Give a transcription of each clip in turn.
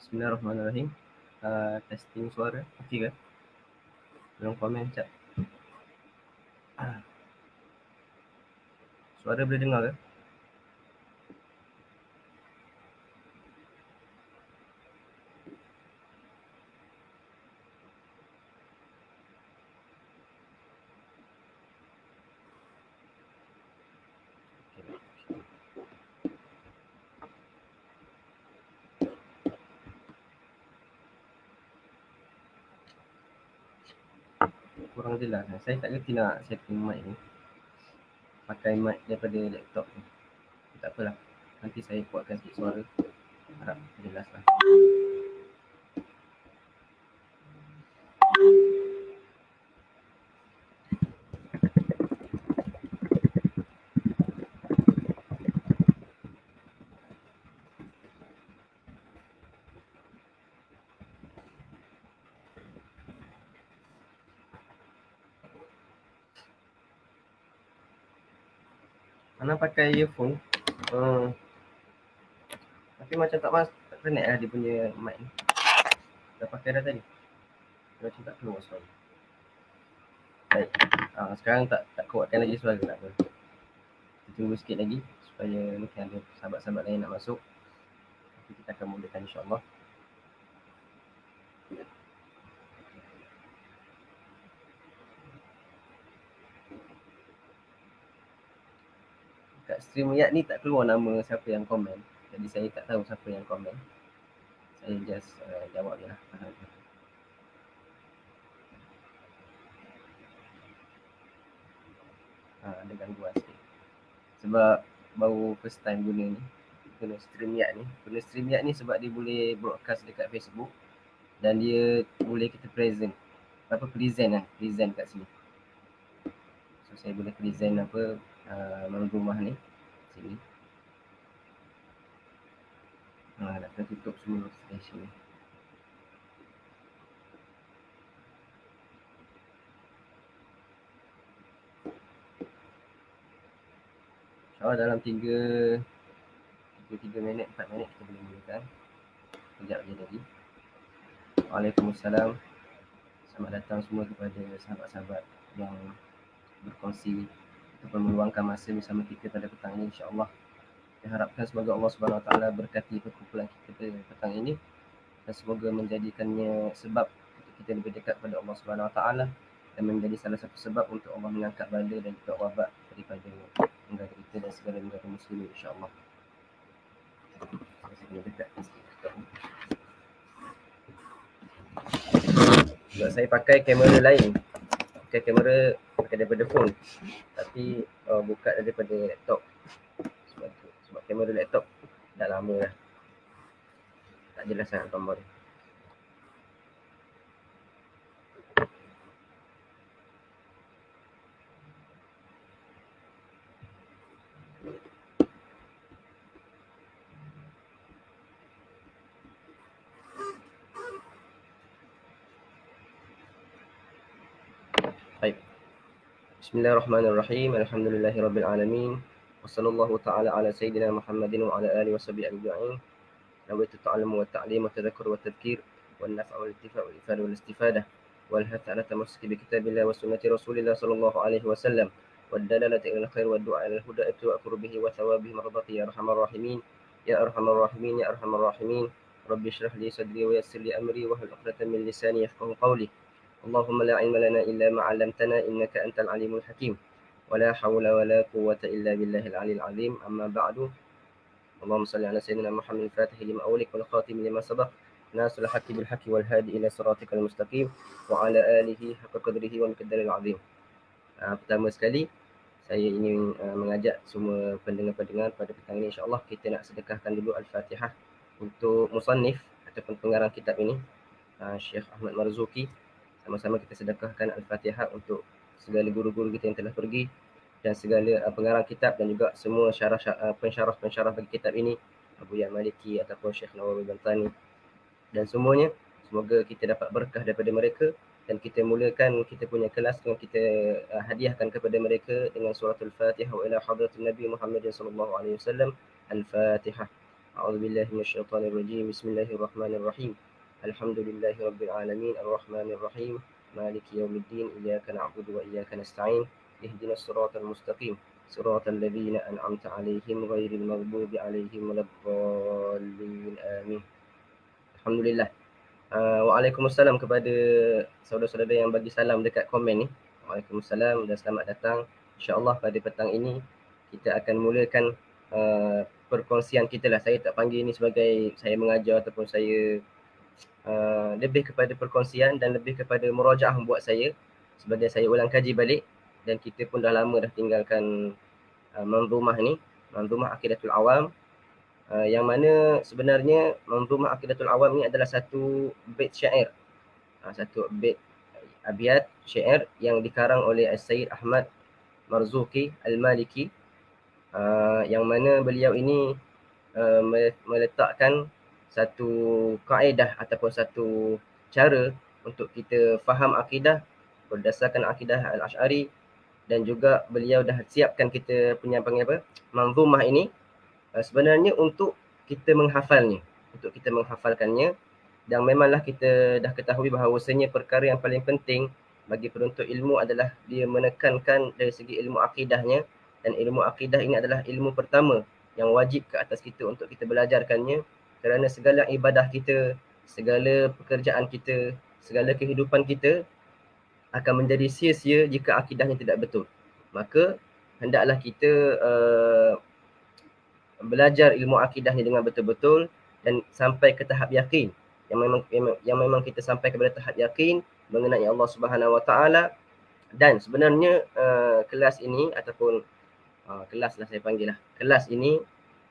Bismillahirrahmanirrahim. Testing suara. Okey ke? Tolong komen chat. Suara boleh dengar ke? Kurang jelas. Saya tak kerti nak setting mic ni. Pakai mic daripada laptop ni. Tak apalah. Nanti saya kuatkan sikit suara. Harap jelas lah. Ana pakai earphone. Tapi macam tak connect lah dia punya mic ni. Dah pakai dah tadi. Macam tak keluar suara. Baik. Sekarang tak kuatkan lagi suara tak apa. Kita tunggu sikit lagi supaya mungkin ada sahabat-sahabat lain nak masuk. Nanti kita akan mulakan insya-Allah. Kat StreamYard ni tak keluar nama siapa yang komen. Jadi saya tak tahu siapa yang komen. Saya just jawab je lah. Ada gangguan sikit. Sebab baru first time guna ni. Guna StreamYard ni. Guna StreamYard ni sebab dia boleh broadcast dekat Facebook. Dan dia boleh kita present kat sini. So saya boleh present rumah ni sini. Nak kena tutup semua station ni. InsyaAllah dalam 3 minit, 4 minit kita boleh mulakan. Sekejap je lagi. Waalaikumsalam. Selamat datang semua kepada sahabat-sahabat yang berkongsi ataupun meluangkan masa bersama kita pada petang ini, insya-Allah. Kita harapkan semoga Allah Subhanahu Wa Taala berkati perkumpulan kita pada petang ini dan semoga menjadikannya sebab untuk kita lebih dekat pada Allah Subhanahu Wa Taala dan menjadi salah satu sebab untuk Allah mengangkat bala dan juga wabak daripada negara kita dan segala negara muslim, insya-Allah. Saya dekat sikit. Sebab saya pakai kamera lain. Pakai kamera daripada phone. Tapi buka daripada laptop. Sebab kamera laptop dah lama dah. Tak jelas sangat gambar dia. Baik. Bismillahirrahmanirrahim. Alhamdulillahirabbil alamin. Wassallallahu ta'ala ala sayyidina Muhammadin wa ala alihi washabihi ajma'in. Nawaitu ta'allamu wa ta'lim wa tadhakkur wa tadhkir wal naf'a wal intifa' wal ifada wal istifadah wal hatta ala tamassuki bi kitabillah wa sunnati Rasulillah sallallahu alaihi wasallam wad dalalati ila khair wa du'a ila al-huda wa qurbihi wa thawabihi mardati ya arhamar rahimin ya arhamar rahimin ya arhamar rahimin. Rabbi shrah li sadri wa yassir li amri wa hlul 'uqdatam min lisani yafqahu qawli. Allahumma la 'ilma lana illa ma 'allamtana innaka antal 'alimul hakim. Wala hawla wala quwwata illa billahil 'aliyyil 'azim. Amma ba'du. Allahumma salli ala sayyidina Muhammad al-Fatih lima awlik wal khatim lima sabaq nasul haqqi bil haqqi wal hadi ila siratikal mustaqim wa ala alihi haqqa qadrihi wa miqdaril 'azim. Pertama sekali saya ingin mengajak semua pendengar-pendengar pada petang ini, insya-Allah kita nak sedekahkan dulu Al-Fatihah untuk musannif ataupun pengarang kitab ini, Syekh Ahmad Marzuki. Sama-sama kita sedekahkan Al-Fatihah untuk segala guru-guru kita yang telah pergi dan segala pengarang kitab dan juga semua pensyarah bagi kitab ini, Abu Ya Maliki ataupun Syekh Nawawi Bantani dan semuanya. Semoga kita dapat berkah daripada mereka dan kita mulakan kita punya kelas dengan kita hadiahkan kepada mereka dengan suratul Fatihah wa ila hadratin Nabi Muhammad sallallahu alaihi wasallam. Al-Fatihah. أعوذ بالله من الشيطان الرجيم. بسم الله الرحمن الرحيم. الحمد لله رب العالمين الرحمن الرحيم مالك يوم الدين. إياك نعبد وإياك نستعين. اهدنا الصراط المستقيم صراط الذين أنعمت عليهم غير المغضوب عليهم ولا الضالين. آمين. Alhamdulillah. Waalaikumsalam kepada saudara-saudara yang bagi salam dekat komen ni. Waalaikumsalam dan selamat datang. InsyaAllah pada petang ini kita akan mulakan perkongsian kita lah. Saya tak panggil ni sebagai saya mengajar ataupun saya lebih kepada perkongsian dan lebih kepada murajaah buat saya sebagai saya ulang kaji balik. Dan kita pun dah lama dah tinggalkan manzumah ni, manzumah Aqidatul Awam. Yang mana sebenarnya manzumah Aqidatul Awam ni adalah satu bait syair, satu bait abiyat syair yang dikarang oleh Sayyid Ahmad Marzuki Al-Maliki, yang mana beliau ini meletakkan satu kaedah ataupun satu cara untuk kita faham akidah berdasarkan akidah Al-Ash'ari. Dan juga beliau dah siapkan kita punya panggil apa, manzumah ini sebenarnya untuk kita menghafalnya, untuk kita menghafalkannya. Dan memanglah kita dah ketahui bahawasanya perkara yang paling penting bagi penuntut ilmu adalah dia menekankan dari segi ilmu akidahnya. Dan ilmu akidah ini adalah ilmu pertama yang wajib ke atas kita untuk kita belajarkannya. Kerana segala ibadah kita, segala pekerjaan kita, segala kehidupan kita akan menjadi sia-sia jika akidahnya tidak betul. Maka hendaklah kita belajar ilmu akidah ni dengan betul-betul dan sampai ke tahap yakin. Yang memang kita sampai kepada tahap yakin mengenai Allah Subhanahu Wa Taala. Dan sebenarnya kelas ini ataupun kelas lah saya panggil lah, kelas ini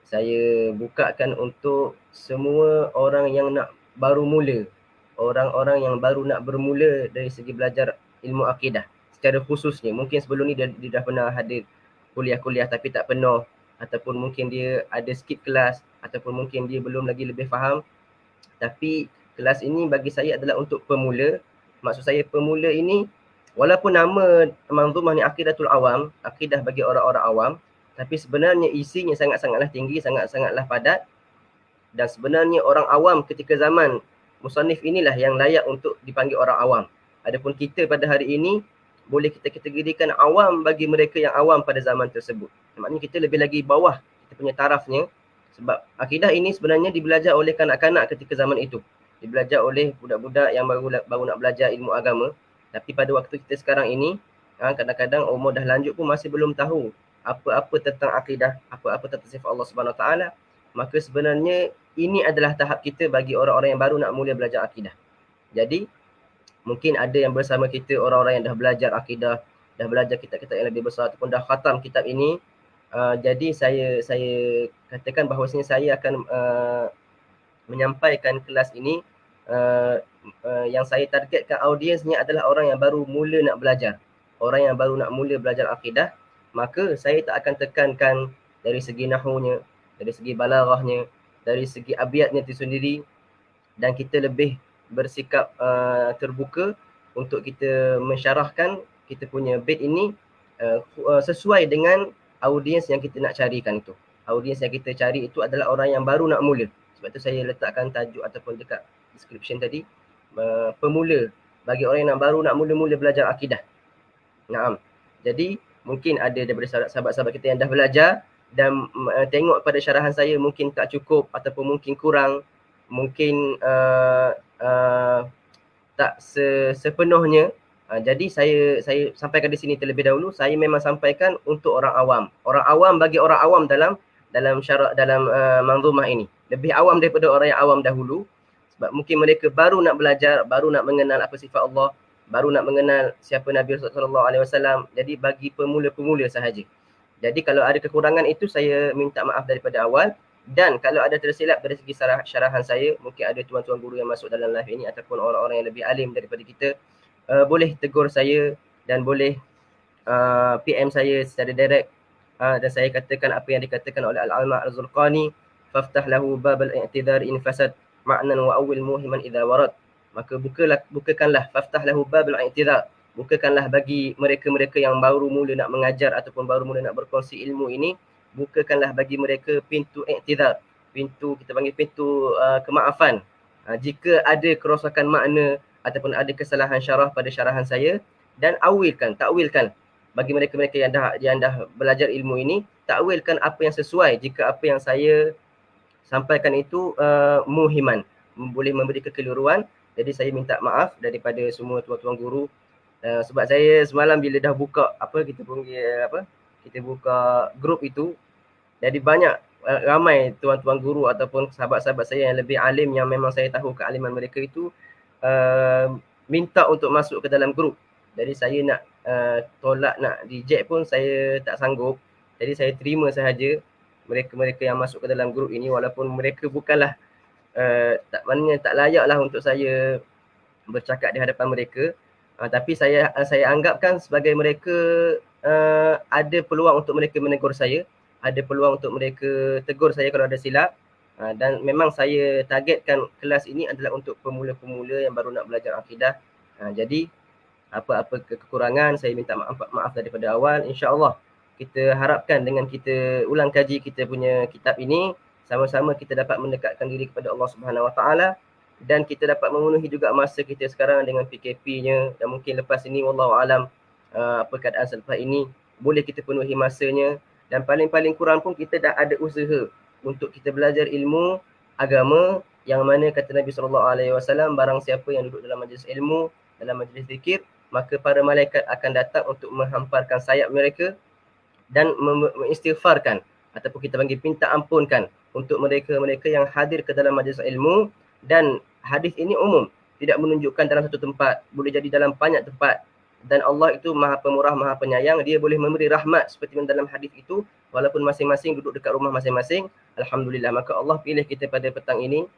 saya bukakan untuk semua orang yang nak baru mula, orang-orang yang baru nak bermula dari segi belajar ilmu akidah secara khususnya. Mungkin sebelum ni dia dah pernah hadir kuliah-kuliah tapi tak penuh, ataupun mungkin dia ada skip kelas, ataupun mungkin dia belum lagi lebih faham. Tapi kelas ini bagi saya adalah untuk pemula. Maksud saya pemula ini, walaupun nama manzumah ni Aqidatul Awam, akidah bagi orang-orang awam, tapi sebenarnya isinya sangat-sangatlah tinggi, sangat-sangatlah padat. Dan sebenarnya orang awam ketika zaman musannif inilah yang layak untuk dipanggil orang awam. Adapun kita pada hari ini boleh kita kategorikan awam bagi mereka yang awam pada zaman tersebut. Maknanya kita lebih lagi bawah kita punya tarafnya. Sebab akidah ini sebenarnya dibelajar oleh kanak-kanak ketika zaman itu. Dibelajar oleh budak-budak yang baru nak belajar ilmu agama. Tapi pada waktu kita sekarang ini, kadang-kadang umur dah lanjut pun masih belum tahu apa-apa tentang akidah, apa-apa tentang sifat Allah Subhanahu Wa Taala. Maka sebenarnya ini adalah tahap kita bagi orang-orang yang baru nak mula belajar akidah. Jadi mungkin ada yang bersama kita orang-orang yang dah belajar akidah, dah belajar kitab-kitab yang lebih besar ataupun dah khatam kitab ini. Jadi saya katakan bahawasanya saya akan menyampaikan kelas ini yang saya targetkan audiensnya adalah orang yang baru mula nak belajar, orang yang baru nak mula belajar akidah. Maka saya tak akan tekankan dari segi nahwunya, dari segi balaghahnya, dari segi abiyatnya itu sendiri. Dan kita lebih bersikap terbuka untuk kita mensyarahkan kita punya bait ini sesuai dengan audiens yang kita nak carikan itu. Audiens yang kita cari itu adalah orang yang baru nak mula. Sebab tu saya letakkan tajuk ataupun dekat description tadi, pemula, bagi orang yang baru nak mula-mula belajar akidah. Naam. Jadi mungkin ada daripada sahabat-sahabat kita yang dah belajar dan tengok pada syarahan saya mungkin tak cukup ataupun mungkin kurang, mungkin tak sepenuhnya. Jadi saya sampaikan di sini terlebih dahulu. Saya memang sampaikan untuk orang awam. Orang awam bagi orang awam dalam syarat dalam manzumah ini. Lebih awam daripada orang yang awam dahulu. Sebab mungkin mereka baru nak belajar, baru nak mengenal apa sifat Allah, baru nak mengenal siapa Nabi sallallahu alaihi wasallam. Jadi bagi pemula-pemula sahaja. Jadi kalau ada kekurangan itu saya minta maaf daripada awal. Dan kalau ada tersilap dari segi syarahan saya, mungkin ada tuan-tuan guru yang masuk dalam live ini ataupun orang-orang yang lebih alim daripada kita, boleh tegur saya dan boleh PM saya secara direct. Dan saya katakan apa yang dikatakan oleh Al-Alma Al-Zurqani, faftah lahu babal i'tidhar in fasad ma'nan wa awil muhiman idha warad. Maka bukakanlah, faftah lahu babal i'tidhar, bukakanlah bagi mereka-mereka yang baru mula nak mengajar ataupun baru mula nak berkongsi ilmu ini, bukakanlah bagi mereka pintu i'tidhar, pintu, kita panggil pintu kemaafan. Jika ada kerosakan makna ataupun ada kesalahan syarah pada syarahan saya, dan takwilkan bagi mereka-mereka yang dah belajar ilmu ini, takwilkan apa yang sesuai jika apa yang saya sampaikan itu muhiman, boleh memberi kekeliruan. Jadi saya minta maaf daripada semua tuan-tuan guru, sebab saya semalam bila dah buka kita buka grup itu, jadi banyak ramai tuan-tuan guru ataupun sahabat-sahabat saya yang lebih alim, yang memang saya tahu kealiman mereka itu minta untuk masuk ke dalam grup. Jadi saya nak tolak, nak reject pun saya tak sanggup. Jadi saya terima sahaja mereka-mereka yang masuk ke dalam grup ini, walaupun mereka bukanlah maknanya tak layaklah untuk saya bercakap di hadapan mereka. Tapi saya anggapkan sebagai mereka ada peluang untuk mereka menegur saya, ada peluang untuk mereka tegur saya kalau ada silap. Dan memang saya targetkan kelas ini adalah untuk pemula-pemula yang baru nak belajar akidah. Jadi apa-apa kekurangan saya minta maaf daripada awal. InsyaAllah kita harapkan dengan kita ulang kaji kita punya kitab ini, sama-sama kita dapat mendekatkan diri kepada Allah Subhanahu Wa Taala, dan kita dapat memenuhi juga masa kita sekarang dengan PKP-nya, dan mungkin lepas ini wallahu alam apa keadaan selepas ini boleh kita penuhi masanya. Dan paling-paling kurang pun kita dah ada usaha untuk kita belajar ilmu agama, yang mana kata Nabi SAW, barang siapa yang duduk dalam majlis ilmu, dalam majlis zikir, maka para malaikat akan datang untuk menghamparkan sayap mereka dan mengistighfarkan ataupun kita panggil minta ampunkan untuk mereka-mereka yang hadir ke dalam majlis ilmu. Dan hadis ini umum, tidak menunjukkan dalam satu tempat, boleh jadi dalam banyak tempat. Dan Allah itu Maha Pemurah, Maha Penyayang, dia boleh memberi rahmat seperti dalam hadis itu, walaupun masing-masing duduk dekat rumah masing-masing. Alhamdulillah, maka Allah pilih kita pada petang ini,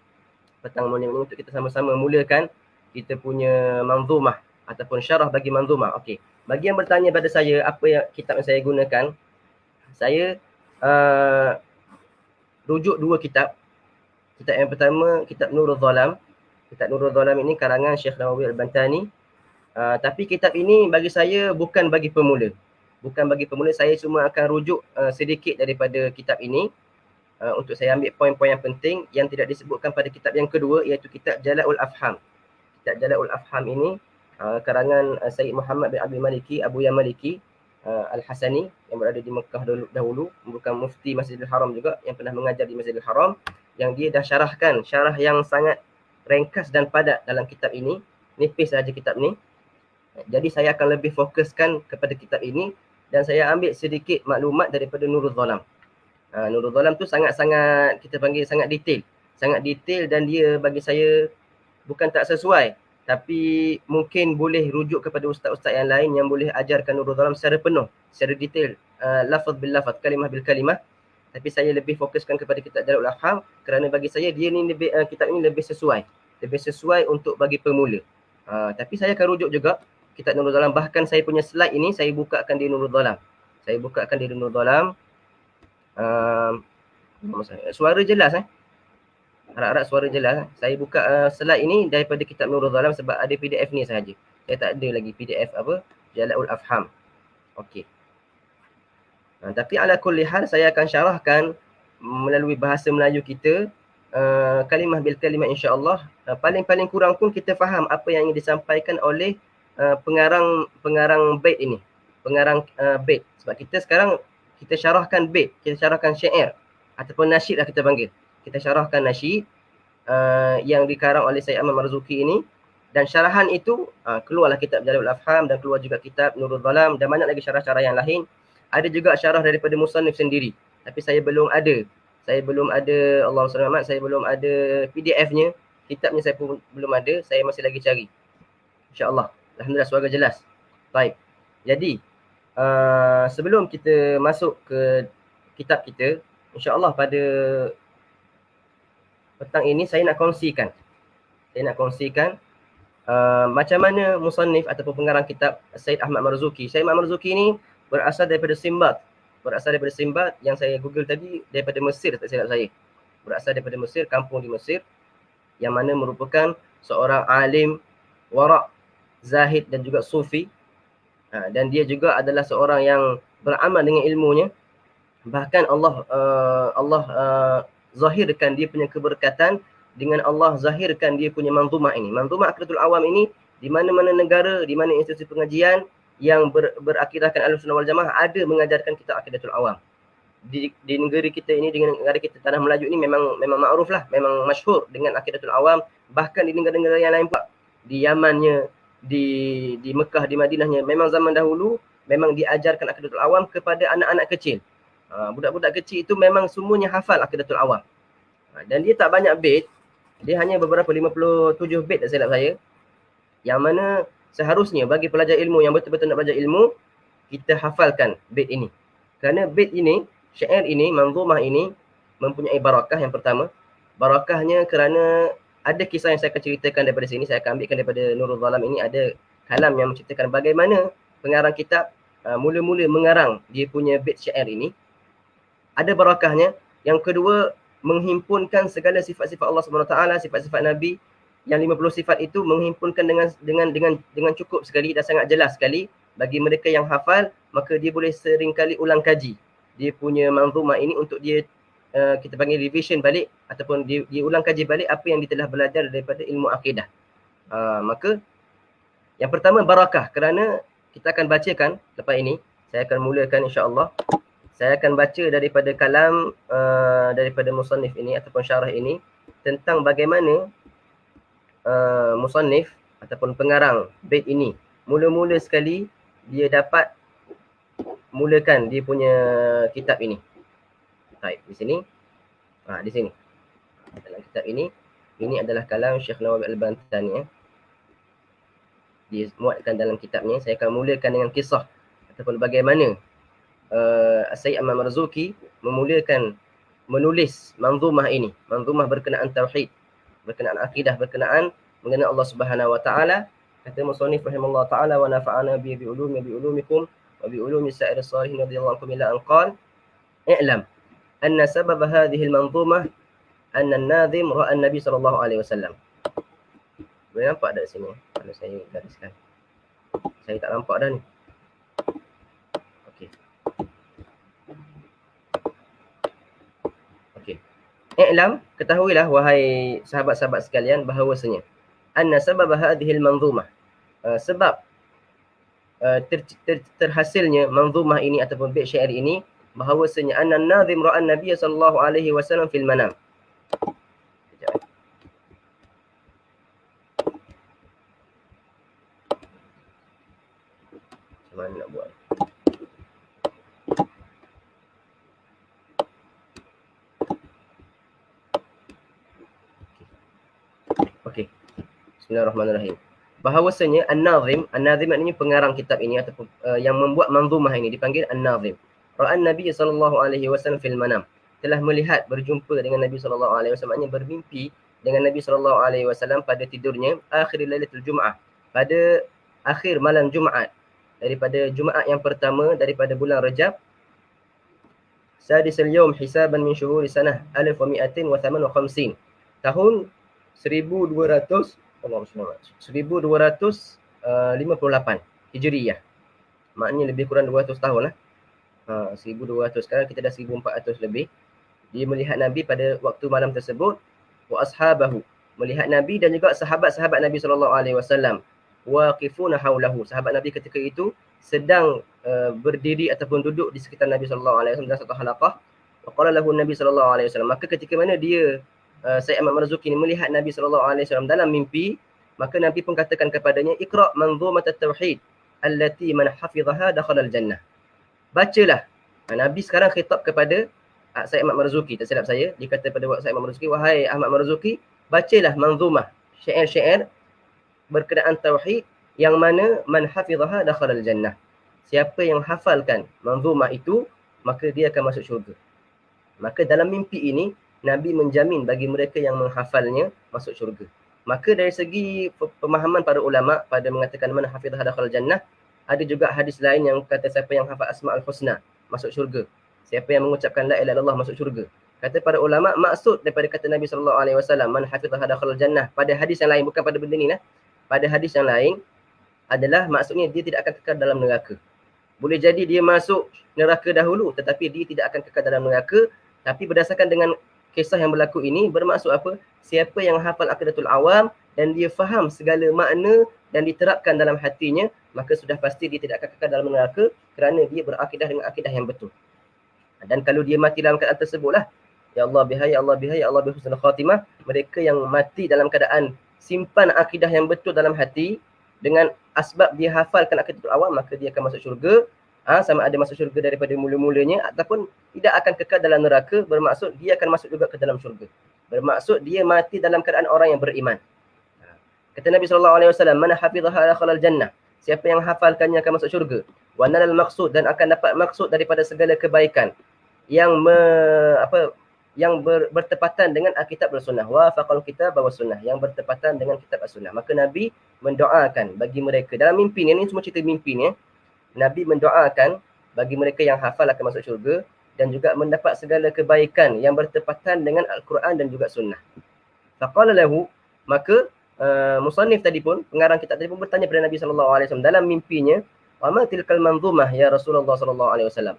petang mulia ini, untuk kita sama-sama mulakan kita punya manzumah ataupun syarah bagi manzumah. Okey, bagi yang bertanya pada saya apa yang kitab yang saya gunakan, saya rujuk dua kitab. Kitab yang pertama, kitab Nurul Zalam. Kitab Nurul Zalam ini karangan Syekh Nawawi Al-Bantani. Tapi kitab ini bagi saya bukan bagi pemula. Bukan bagi pemula, saya cuma akan rujuk sedikit daripada kitab ini untuk saya ambil poin-poin yang penting yang tidak disebutkan pada kitab yang kedua, iaitu kitab Jala'ul Afham. Kitab Jala'ul Afham ini karangan Sayyid Muhammad bin Abdul Maliki, Abu Ya Maliki Al-Hasani, yang berada di Mekah dahulu, bukan mufti Masjidil Haram juga, yang pernah mengajar di Masjidil Haram, yang dia dah syarahkan syarah yang sangat ringkas dan padat dalam kitab ini. Nipis saja kitab ni. Jadi saya akan lebih fokuskan kepada kitab ini, dan saya ambil sedikit maklumat daripada Nurul Zalam. Nurul Zalam tu sangat-sangat kita panggil sangat detail, dan dia bagi saya bukan tak sesuai, tapi mungkin boleh rujuk kepada ustaz-ustaz yang lain yang boleh ajarkan Nurul Zalam secara penuh, secara detail, lafaz bil lafaz, kalimah bil kalimah. Tapi saya lebih fokuskan kepada kitab Jala'ul Afham kerana bagi saya dia ni lebih, kitab ini lebih sesuai untuk bagi pemula. Tapi saya akan rujuk juga kitab Nurul Zalam. Bahkan saya punya slide ini saya bukakan di Nurul Zalam. Suara jelas harap-harap suara jelas. Saya buka slide ini daripada kitab Nurul Zalam sebab ada PDF ni sahaja. Saya tak ada lagi PDF Jala'ul Afham. Okey. Tapi ala kulli hal saya akan syarahkan melalui bahasa Melayu kita, kalimah bil kalimah insya-Allah. Paling-paling kurang pun kita faham apa yang ingin disampaikan oleh pengarang bait ini. Pengarang bait. Sebab kita sekarang kita syarahkan bait, kita syarahkan syair ataupun nasyid lah kita panggil. Kita syarahkan nasyid yang dikarang oleh Sayyid Ahmad Marzuki ini, dan syarahan itu keluarlah kitab Jala'ul Afham, dan keluar juga kitab Nurul Zalam, dan banyak lagi syarah-syarah yang lain. Ada juga syarah daripada musannif sendiri, tapi saya belum ada, Allah SWT, saya belum ada PDF-nya, kitabnya saya pun belum ada, saya masih lagi cari. InsyaAllah. Alhamdulillah suara jelas. Baik. Jadi sebelum kita masuk ke kitab kita, insyaAllah pada petang ini saya nak kongsikan macam mana musannif ataupun pengarang kitab Sayyid Ahmad Marzuki. Sayyid Ahmad Marzuki ni berasal daripada Simbat yang saya google tadi, daripada Mesir tak silap saya. Berasal daripada Mesir, kampung di Mesir, yang mana merupakan seorang alim, wara', zahid dan juga sufi. Dan dia juga adalah seorang yang beramal dengan ilmunya. Bahkan Allah zahirkan dia punya keberkatan, dengan Allah zahirkan dia punya manzumah ini. Manzumah Aqidatul Awam ini, di mana-mana negara, di mana institusi pengajian yang berakidahkan Ahlussunnah wal Jamaah ada mengajarkan kita Aqidatul Awam. Di negeri kita ini, dengan negara kita Tanah Melayu ini memang makruf lah, memang masyhur dengan Aqidatul Awam. Bahkan di negara-negara yang lain pula, di Yamannya, di Mekah, di Madinahnya, memang zaman dahulu memang diajarkan Aqidatul Awam kepada anak-anak kecil. Budak-budak kecil itu memang semuanya hafal Aqidatul Awam. Dan dia tak banyak bait, dia hanya beberapa 57 bait tak silap saya, yang mana seharusnya bagi pelajar ilmu yang betul-betul nak belajar ilmu, kita hafalkan bait ini. Kerana bait ini, syair ini, manzumah ini mempunyai barakah. Yang pertama, barakahnya kerana ada kisah yang saya akan ceritakan daripada sini. Saya akan ambilkan daripada Nurul Zalam ini, ada kalam yang menceritakan bagaimana pengarang kitab mula-mula mengarang dia punya bait syair ini. Ada barakahnya. Yang kedua, menghimpunkan segala sifat-sifat Allah SWT, sifat-sifat Nabi yang 50 sifat itu, menghimpunkan dengan cukup sekali dan sangat jelas sekali. Bagi mereka yang hafal, maka dia boleh seringkali ulang kaji dia punya manzumah ini untuk dia kita panggil revision balik, ataupun dia ulang kaji balik apa yang dia telah belajar daripada ilmu akidah. Maka yang pertama barakah, kerana kita akan bacakan lepas ini. Saya akan mulakan insya-Allah. Saya akan baca daripada kalam daripada musannif ini ataupun syarah ini tentang bagaimana musannif ataupun pengarang bait ini mula-mula sekali dia dapat mulakan dia punya kitab ini. Baik, di sini. Di sini. Dalam kitab ini adalah kalam Syekh Nawawi Al-Bantani. Dia muatkan dalam kitabnya. Saya akan mulakan dengan kisah ataupun bagaimana Sayyid Ahmad Marzuki menulis manzumah ini, manzumah berkenaan tauhid, berkenaan akidah, berkenaan mengenai Allah Subhanahu wa taala. Kata musannif rahimallahu taala, wa nafa'ana bi ulumikum wa bi ulumi sa'ir as-salihin radhiyallahu anhum ila an qala i'lam anna sabab hadhihi al-manzumah anna an-nadhim ra'a an-nabi sallallahu alaihi wasallam. Boleh nampak tak sini kalau saya gariskan? Saya tak nampak dah ni. I'lam, ketahuilah wahai sahabat-sahabat sekalian bahawasanya anna sabab hadhil manzumah, sebab terhasilnya manzumah ini ataupun bait syair ini, bahawasanya anna an-nadhim ra'a an-nabiy sallallahu alaihi wasallam fil manam. Macam mana nak buat? Okey. Bismillahirrahmanirrahim. Bahawasanya an-nazim maknanya pengarang kitab ini ataupun yang membuat manzumah ini dipanggil an-nazim. Ra'an Nabi sallallahu alaihi wasallam fil manam. Telah melihat, berjumpa dengan Nabi sallallahu alaihi wasallam, maknanya bermimpi dengan Nabi sallallahu alaihi wasallam pada tidurnya akhir lailatul Jumaah, pada akhir malam Jumaat, daripada Jumaat yang pertama daripada bulan Rajab, sadis al-yawm hisaban min syuhuri sanah 1258, tahun 1258 Hijriyah. Maknanya lebih kurang 200 tahun lah. 1200, sekarang kita dah 1400 lebih. Dia melihat Nabi pada waktu malam tersebut. Wa ashabahu, melihat Nabi dan juga sahabat-sahabat Nabi SAW. Waqifuna haulahu, sahabat Nabi ketika itu sedang berdiri ataupun duduk di sekitar Nabi SAW dalam satu halaqah. Wa qala lahu Nabi SAW, maka ketika mana dia Sayyid Ahmad Marzuki ni melihat Nabi SAW dalam mimpi, maka Nabi pun katakan kepadanya, Iqra' manzumat at-tauhid allati man hafizaha dakhala al-jannah. Bacalah. Nabi sekarang khitab kepada Sayyid Ahmad Marzuki, tak silap saya. Dia kata pada Sayyid Ahmad Marzuki, wahai Ahmad Marzuki, bacalah manzumah, syair-syair berkenaan tauhid yang mana man hafizaha dakhala al-jannah. Siapa yang hafalkan manzumah itu, maka dia akan masuk syurga. Maka dalam mimpi ini Nabi menjamin bagi mereka yang menghafalnya masuk syurga. Maka dari segi pemahaman para ulama pada mengatakan man hafizaha dakhala al-jannah, ada juga hadis lain yang kata siapa yang hafal Asma'ul Husna masuk syurga. Siapa yang mengucapkan la ilaha illallah masuk syurga. Kata para ulama, maksud daripada kata Nabi SAW man hafizaha dakhala al-jannah, pada hadis yang lain, bukan pada benda ni lah. Pada hadis yang lain adalah maksudnya dia tidak akan kekal dalam neraka. Boleh jadi dia masuk neraka dahulu, tetapi dia tidak akan kekal dalam neraka. Tapi berdasarkan dengan kisah yang berlaku ini bermaksud apa? Siapa yang hafal Aqidatul Awam dan dia faham segala makna dan diterapkan dalam hatinya, maka sudah pasti dia tidak akan kekal dalam neraka kerana dia berakidah dengan akidah yang betul. Dan kalau dia mati dalam keadaan tersebutlah, ya Allah bihai, ya Allah bihai, ya Allah bihusnul khatimah, mereka yang mati dalam keadaan simpan akidah yang betul dalam hati dengan asbab dia hafalkan Aqidatul Awam, maka dia akan masuk syurga. Sama ada masuk syurga daripada mula-mulanya ataupun tidak akan kekal dalam neraka, bermaksud dia akan masuk juga ke dalam syurga. Bermaksud dia mati dalam keadaan orang yang beriman. Kata Nabi SAW, "Man hafizaha dakhala al-jannah." Siapa yang hafalkannya akan masuk syurga. Wa nalal maqsud, dan akan dapat maksud daripada segala kebaikan yang bertepatan dengan Alkitab dan Sunnah. Wafaqal kitab wa sunnah, yang bertepatan dengan kitab dan sunnah. Maka Nabi mendoakan bagi mereka dalam mimpi ni, semua cerita mimpi ni, Nabi mendoakan bagi mereka yang hafal akan masuk syurga dan juga mendapat segala kebaikan yang bertepatan dengan Al-Quran dan juga sunnah. Faqala lahu, maka musannif tadi pun, pengarang kitab tadi pun bertanya kepada Nabi SAW dalam mimpinya, "Wa ma tilkal manzumah ya Rasulullah SAW?"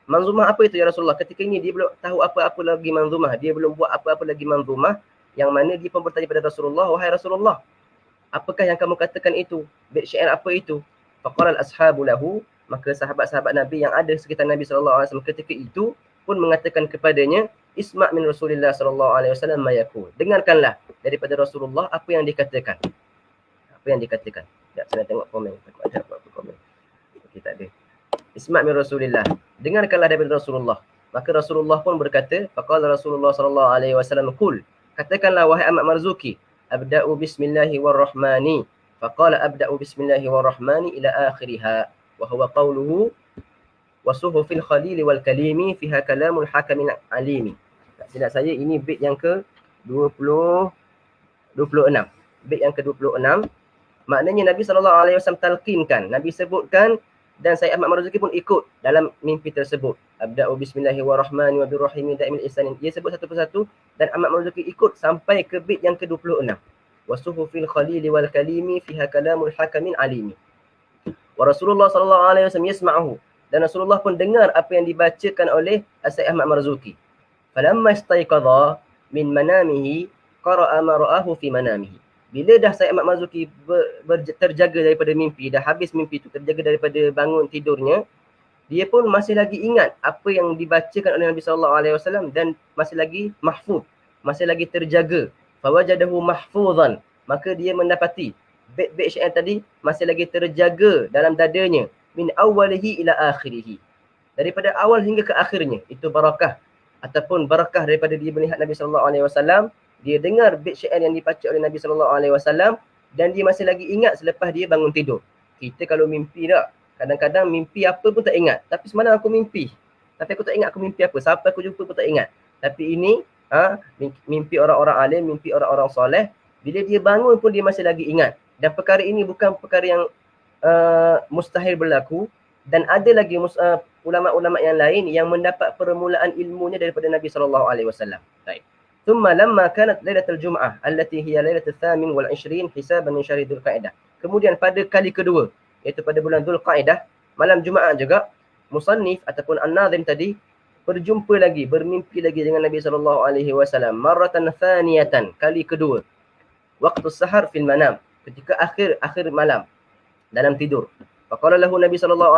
Manzumah apa itu ya Rasulullah? Ketika ini dia belum tahu apa-apa lagi manzumah. Dia belum buat apa-apa lagi manzumah. Yang mana dia pun bertanya kepada Rasulullah, "Wahai Rasulullah, apakah yang kamu katakan itu? Bait syair apa itu?" Faqala al-ashabu lahu, maka sahabat-sahabat Nabi yang ada sekitar Nabi SAW ketika itu pun mengatakan kepadanya, "Isma' min Rasulillah SAW ma yaqul." Dengarkanlah daripada Rasulullah apa yang dikatakan. Apa yang dikatakan. Sekejap, saya nak tengok komen. Takut ada apa-apa komen. Okey, tak ada. Isma' min Rasulillah. Dengarkanlah daripada Rasulullah. Maka Rasulullah pun berkata, faqala Rasulullah SAW, "Qul." Katakanlah wahai Ahmad Marzuki, "Abda'u bismillahirrahmani." Faqala abda'u bismillahirrahmani ila akhiriha. Wa huwa qawluhu wa suhufil khalili wal kalimi fiha kalamul hakamin alimi. Tak silap saya ini bait yang ke-26. Bait yang ke-26. Maknanya Nabi SAW talqinkan, Nabi sebutkan, dan Sayyid Ahmad Marzuki pun ikut dalam mimpi tersebut. Abda'u bismillahirrahmani wa birrahimi da'imil ihsanin. Dia sebut satu persatu dan Ahmad Marzuki ikut sampai ke bait yang ke-26. Wasuhufil khalili wal kalimi fiha kalamul hakamin alimi. Wa Rasulullah SAW yasma'ahu, dan Rasulullah pun dengar apa yang dibacakan oleh Sayyid Ahmad Marzuki. Falamma istayqadha min manamihi qara'a ma ra'ahu fi manamihi. Bila dah Sayyid Ahmad Marzuki terjaga daripada mimpi, dah habis mimpi itu, terjaga daripada bangun tidurnya, dia pun masih lagi ingat apa yang dibacakan oleh Nabi SAW dan masih lagi mahfuz, masih lagi terjaga. Fawajadahu mahfuzan, maka dia mendapati bait-bait syair tadi masih lagi terjaga dalam dadanya, min awwalihi ila akhirihi, daripada awal hingga ke akhirnya. Itu barakah ataupun barakah daripada dia melihat Nabi SAW. Dia dengar bait syair yang dibaca oleh Nabi SAW dan dia masih lagi ingat selepas dia bangun tidur. Kita kalau mimpi tak, kadang-kadang mimpi apa pun tak ingat. Tapi semalam aku mimpi, tapi aku tak ingat aku mimpi apa. Siapa aku jumpa pun tak ingat. Tapi ini mimpi orang-orang alim, mimpi orang-orang soleh. Bila dia bangun pun dia masih lagi ingat. Dan perkara ini bukan perkara yang mustahil berlaku. Dan ada lagi ulama-ulama yang lain yang mendapat permulaan ilmunya daripada Nabi SAW. Baik. ثم لما كانت ليلة الجمعة التي هي ليلة الثامن والعشرين حسابا من شهر ذو القعدة. Kemudian pada kali kedua, iaitu pada bulan Dhul Qaidah, malam Jumaat juga, musannif ataupun an-nazim tadi berjumpa lagi, bermimpi lagi dengan Nabi SAW. Marratan thaniyatan, kali kedua. Waktu sahar fil manam, ketika akhir malam dalam tidur. Faqala lahu Nabi SAW,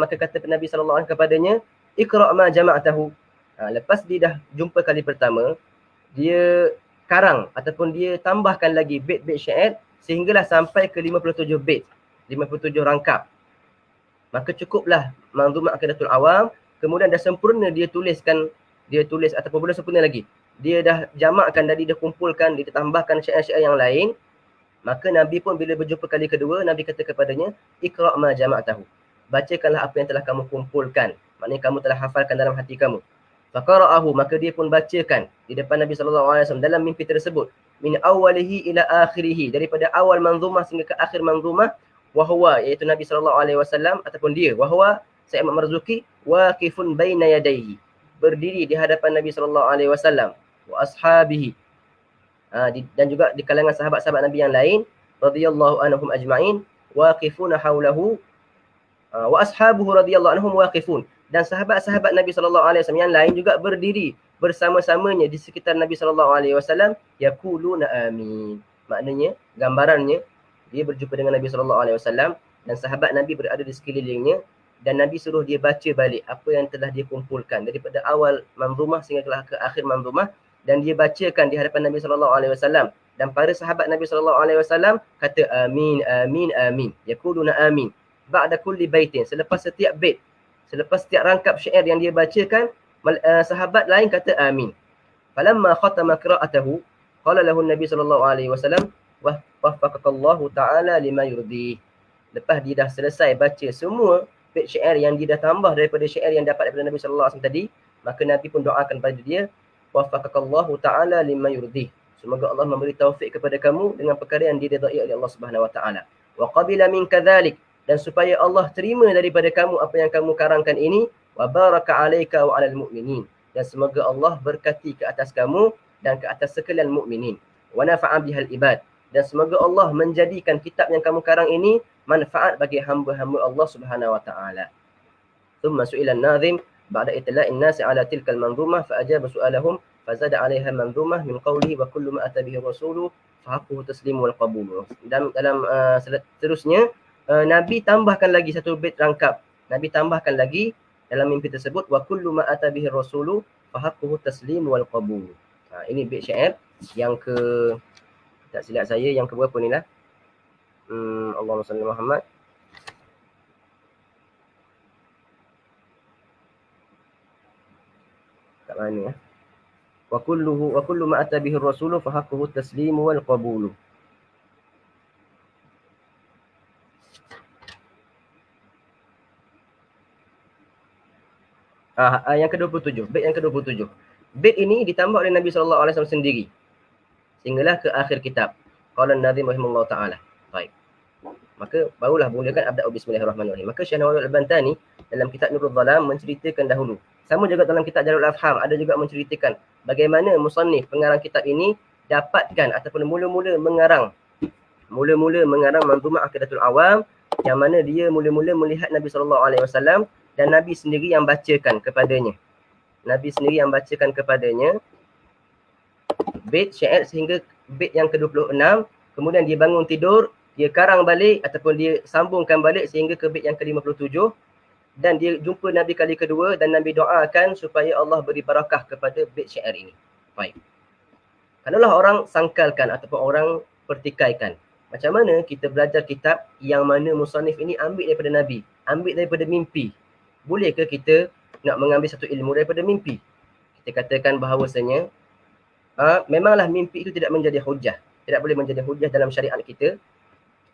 maka kata Nabi SAW kepadanya, "Iqra' ma jama'tahu." Lepas dia dah jumpa kali pertama, dia karang ataupun dia tambahkan lagi bait-bait syair sehinggalah sampai ke 57 bait, 57 rangkap. Maka cukuplah manzumah Aqidatul Awam. Kemudian dah sempurna dia tulis ataupun belum sempurna lagi, dia dah jamakkan tadi, dia kumpulkan, dia tambahkan syair-syair yang lain. Maka Nabi pun bila berjumpa kali kedua, Nabi kata kepadanya, "Iqra' ma jama'tahu." Bacakanlah apa yang telah kamu kumpulkan, maknanya kamu telah hafalkan dalam hati kamu. Faqara'ahu, maka dia pun bacakan di depan Nabi SAW dalam mimpi tersebut. Min awwalihi ila akhirihi, daripada awal manzumah sehingga ke akhir manzumah. Wahwa, iaitu Nabi SAW ataupun dia, wahwa Sayyid Ahmad Marzuki, waqifun baina yadayhi, berdiri di hadapan Nabi SAW. Wa ashabihi, dan juga di kalangan sahabat-sahabat Nabi yang lain, radhiyallahu anhum ajma'in, waqifuna haulahu, wa ashabuhu radhiyallahu anhum waqifun, dan sahabat-sahabat Nabi SAW yang lain juga berdiri bersama-samanya di sekitar Nabi SAW, yaquluna amin. Maknanya, gambarannya, dia berjumpa dengan Nabi SAW dan sahabat Nabi berada di sekelilingnya, dan Nabi suruh dia baca balik apa yang telah dia kumpulkan daripada awal manzumah sehingga ke akhir manzumah, dan dia bacakan di hadapan Nabi SAW, dan para sahabat Nabi SAW kata amin, amin, amin. Yaquluna amin ba'da kulli baitin, selepas setiap bait, selepas setiap rangkap syair yang dia bacakan, sahabat lain kata amin. Falamma khatama qira'atahu qala lahu Nabi SAW, waffaqakallahu ta'ala lima yurdi. Lepas dia dah selesai baca semua bait syair yang dia dah tambah daripada syair yang dapat daripada Nabi SAW tadi, maka Nabi pun doakan pada dia, waffaqakallahu ta'ala lima yurdi. Semoga Allah memberi taufik kepada kamu dengan perkara yang diridai oleh Allah Subhanahu wa taala. Wa qabila minka dzalik, dan supaya Allah terima daripada kamu apa yang kamu karangkan ini, wa baraka alayka wa alal mu'minin, dan semoga Allah berkati ke atas kamu dan ke atas sekalian mukminin. Wa nafa'a bihal ibad, dan semoga Allah menjadikan kitab yang kamu karang ini manfaat bagi hamba-hamba Allah Subhanahu wa taala. Thumma su'ila an-nazim ba'da itla'in nasi ala tilka al-manzumah fa ajaba su'alahum fazada 'alayha manzumah min qawlihi wa kullu ma ata bihi rasulu fa haqquhu taslimu wal qabul. Dalam seterusnya Nabi tambahkan lagi satu bait rangkap. Nabi tambahkan lagi dalam mimpi tersebut, wa kullu ma ata bihi rasulu fa haqquhu taslim wal qabul. Ini bait syair yang tak silap saya yang keberapa ni lah. Allahumma salli Muhammad. Kat mana ya? Wa kullu ma ata bihi rasulu fa haqquhu taslim wal qabul. Yang ke-27, bait yang ke-27. Bait ini ditambah oleh Nabi SAW sendiri sehinggalah ke akhir kitab. Qala an-nazim rahimahullah ta'ala. Baik. Maka barulah mulakan abda bismillahirrahmanirrahim. Maka Syekh Nawawi Al-Bantani dalam kitab Nurul Zalam menceritakan dahulu. Sama juga dalam kitab Jalul Afham ada juga menceritakan bagaimana musannif pengarang kitab ini dapatkan ataupun mula-mula mengarang Manzumah Aqidatul Awam, yang mana dia mula-mula melihat Nabi SAW dan Nabi sendiri yang bacakan kepadanya. Nabi sendiri yang bacakan kepadanya bait syair sehingga bait yang ke-26. Kemudian dia bangun tidur, dia karang balik ataupun dia sambungkan balik sehingga ke bait yang ke-57. Dan dia jumpa Nabi kali kedua dan Nabi doakan supaya Allah beri barakah kepada bait syair ini. Baik. Kalaulah orang sangkalkan ataupun orang pertikaikan, macam mana kita belajar kitab yang mana musannif ini ambil daripada Nabi, ambil daripada mimpi? Bolehkah kita nak mengambil satu ilmu daripada mimpi? Kita katakan bahawasanya memanglah mimpi itu tidak menjadi hujah, tidak boleh menjadi hujah dalam syariat kita.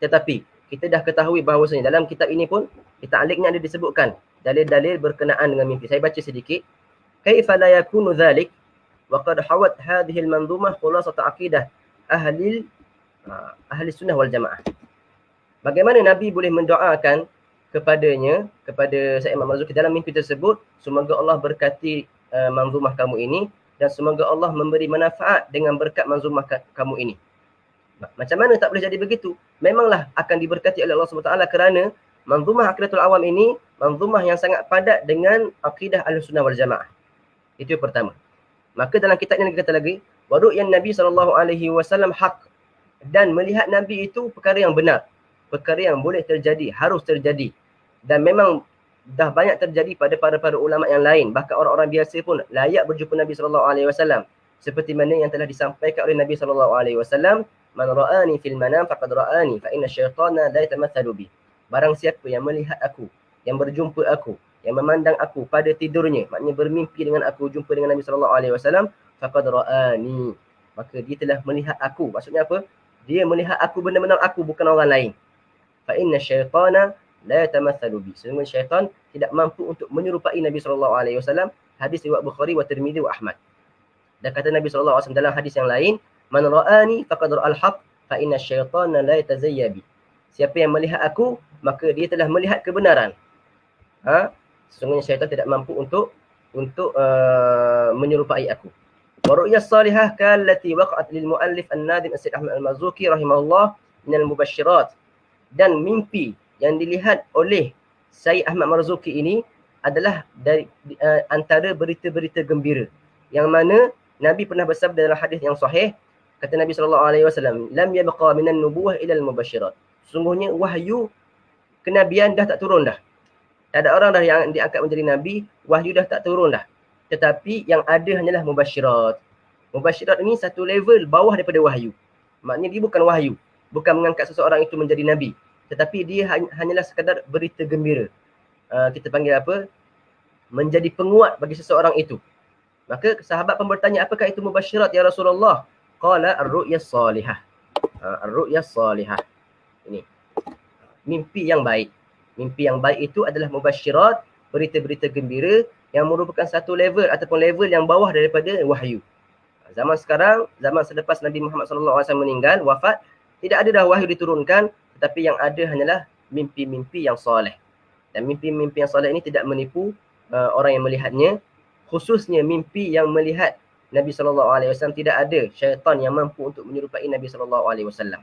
Tetapi kita dah ketahui bahawasanya dalam kitab ini pun di ta'liqnya ada disebutkan dalil-dalil berkenaan dengan mimpi. Saya baca sedikit. Kaifa la yakunu dhalik wa qad hawat hadhihi al-manzumah khulasat aqidah ahli sunnah wal jamaah. Bagaimana Nabi boleh mendoakan kepada Sayyid Ahmad Marzuki dalam mimpi tersebut, semoga Allah berkati manzumah kamu ini dan semoga Allah memberi manfaat dengan berkat manzumah kamu ini. Macam mana tak boleh jadi begitu? Memanglah akan diberkati oleh Allah SWT kerana manzumah Aqidatul Awam ini manzumah yang sangat padat dengan akidah Ahlussunnah wal Jamaah. Itu yang pertama. Maka dalam kitab ini kata lagi, wa ru'yan Nabi SAW haq, dan melihat Nabi itu perkara yang benar, perkara yang boleh terjadi, harus terjadi. Dan memang dah banyak terjadi pada para ulama yang lain. Bahkan orang-orang biasa pun layak berjumpa Nabi SAW. Seperti mana yang telah disampaikan oleh Nabi SAW, man ra'ani fil manam faqad ra'ani fa inna syaitana la yatamathalu bi. Barang siapa yang melihat aku, yang berjumpa aku, yang memandang aku pada tidurnya, maknanya bermimpi dengan aku, jumpa dengan Nabi SAW, faqad ra'ani, maka dia telah melihat aku. Maksudnya apa? Dia melihat aku benar-benar aku, bukan orang lain. Fa inna syaitana la yatamathalu bi. Sesungguhnya syaitan tidak mampu untuk menyerupai Nabi SAW. Hadis riwayat Bukhari wa Tirmizi wa Ahmad. Dan kata Nabi SAW dalam hadis yang lain, man ra'ani faqad ra'al haq fa inna syaitana la yatazayya bi. Siapa yang melihat aku, maka dia telah melihat kebenaran. Sesungguhnya syaitan tidak mampu untuk menyerupai aku. Wa ru'ya salihah kallati waqa'at lil muallif an-nadim Sayyid Ahmad Al-Marzuki rahimahullah min al-mubasysyirat. Dan mimpi yang dilihat oleh Sayyid Ahmad Marzuki ini adalah dari antara berita-berita gembira. yang mana Nabi pernah bersabda dalam hadis yang sahih, kata Nabi SAW, lam yabqa minan nubuwah ila al-mubasyirat. Sungguhnya wahyu kenabian dah tak turun dah. Tak ada orang dah yang diangkat menjadi Nabi, wahyu dah tak turun dah. Tetapi yang ada hanyalah mubasyirat. Mubasyirat ini satu level bawah daripada wahyu. Maknanya dia bukan wahyu. Bukan mengangkat seseorang itu menjadi Nabi. Tetapi dia hanyalah sekadar berita gembira. Kita panggil apa? Menjadi penguat bagi seseorang itu. Maka sahabat pun bertanya, apakah itu mubasyirat ya Rasulullah? Qala ar-ru'yas salihah. Ar-ru'yas salihah. Ini. Mimpi yang baik. Mimpi yang baik itu adalah mubasyirat, berita-berita gembira yang merupakan satu level ataupun level yang bawah daripada wahyu. Zaman sekarang, zaman selepas Nabi Muhammad SAW meninggal, wafat, tidak ada dah wahyu diturunkan, tetapi yang ada hanyalah mimpi-mimpi yang soleh. Dan mimpi-mimpi yang soleh ini tidak menipu orang yang melihatnya, khususnya mimpi yang melihat Nabi SAW. Tidak ada syaitan yang mampu untuk menyerupai Nabi SAW.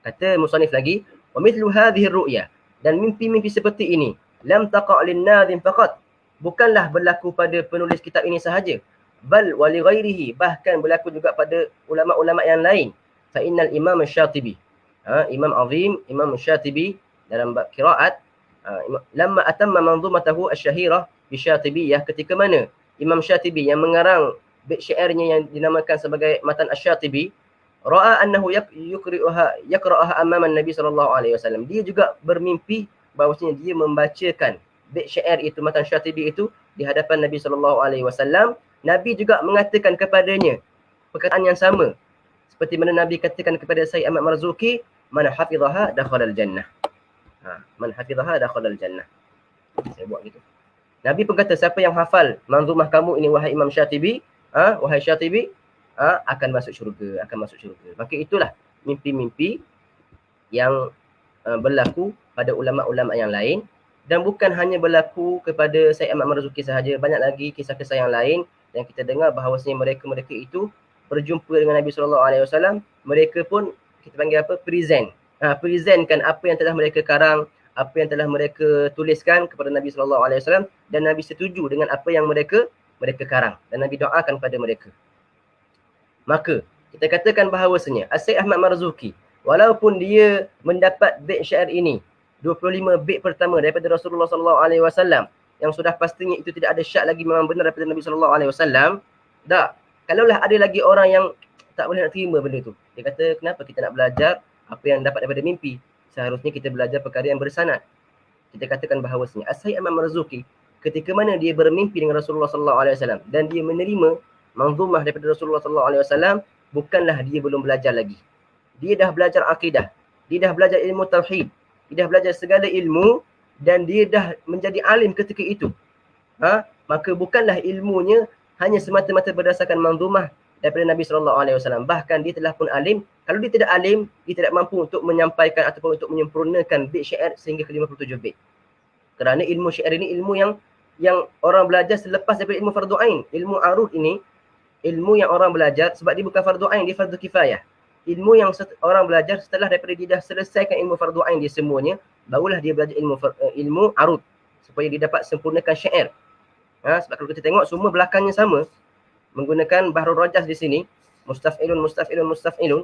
Kata musannif lagi, wa mithlu hadhihi ar-ru'ya, dan mimpi-mimpi seperti ini lam taqa' lin-nadhim faqat, bukanlah berlaku pada penulis kitab ini sahaja, bal wa li ghairihi, bahkan berlaku juga pada ulama-ulama yang lain. Fa innal Imam Asy-Syatibi, Imam Azim, Imam Asy-Syatibi dalam bab qiraat, lamma atamma manzumatahu asy-syahirah bi Syatibiyah, ketika mana Imam Syatibi yang mengarang bait syairnya yang dinamakan sebagai Matan Asy-Syatibi, ra'a annahu yaqra'uha amama Nabi SAW. Dia juga bermimpi bahawasanya dia membacakan bait syair itu, Matan Syatibi itu, di hadapan Nabi SAW. Nabi juga mengatakan kepadanya perkataan yang sama seperti mana Nabi katakan kepada Sayyid Ahmad Marzuki, man hafizaha dakhala al-jannah. Man hafizaha dakhala al-jannah. Saya buat gitu. Nabi pun kata, siapa yang hafal manzumah kamu ini wahai Imam Syatibi, wahai Syatibi, akan masuk syurga, akan masuk syurga. Maka itulah mimpi-mimpi yang berlaku pada ulama-ulama yang lain, dan bukan hanya berlaku kepada Sayyid Ahmad Marzuki sahaja. Banyak lagi kisah-kisah yang lain yang kita dengar bahawasanya mereka-mereka itu berjumpa dengan Nabi SAW. Mereka pun kita panggil apa? Presentkan apa yang telah mereka karang, apa yang telah mereka tuliskan kepada Nabi SAW, dan Nabi setuju dengan apa yang mereka karang, dan Nabi doakan kepada mereka. Maka kita katakan bahawasanya Sayyid Ahmad Marzuki, walaupun dia mendapat bait syair ini 25 bait pertama daripada Rasulullah SAW, yang sudah pastinya itu tidak ada syak lagi memang benar daripada Nabi SAW, tak, kalaulah ada lagi orang yang tak boleh nak terima benda tu, dia kata, kenapa kita nak belajar apa yang dapat daripada mimpi? Seharusnya kita belajar perkara yang bersanad. Kita katakan bahawasanya Sayyid Ahmad Marzuki, ketika mana dia bermimpi dengan Rasulullah SAW dan dia menerima manzumah daripada Rasulullah SAW, bukanlah dia belum belajar lagi. Dia dah belajar akidah, dia dah belajar ilmu tauhid, dia dah belajar segala ilmu, dan dia dah menjadi alim ketika itu. Maka bukanlah ilmunya hanya semata-mata berdasarkan manzumah daripada Nabi SAW. Bahkan dia telah pun alim. Kalau dia tidak alim, dia tidak mampu untuk menyampaikan ataupun untuk menyempurnakan bait syair sehingga ke 57 bait. Kerana ilmu syair ini ilmu yang orang belajar selepas daripada ilmu fardu ain. Ilmu arud ini ilmu yang orang belajar sebab dia bukan fardu ain, dia fardu kifayah. Ilmu yang orang belajar setelah daripada dia dah selesaikan ilmu fardu ain dia semuanya, barulah dia belajar ilmu arud supaya dia dapat sempurnakan syair. Sebab kalau kita tengok semua belakangnya sama, menggunakan bahrul rajas di sini, mustaf'ilun, mustaf'ilun, mustaf'ilun.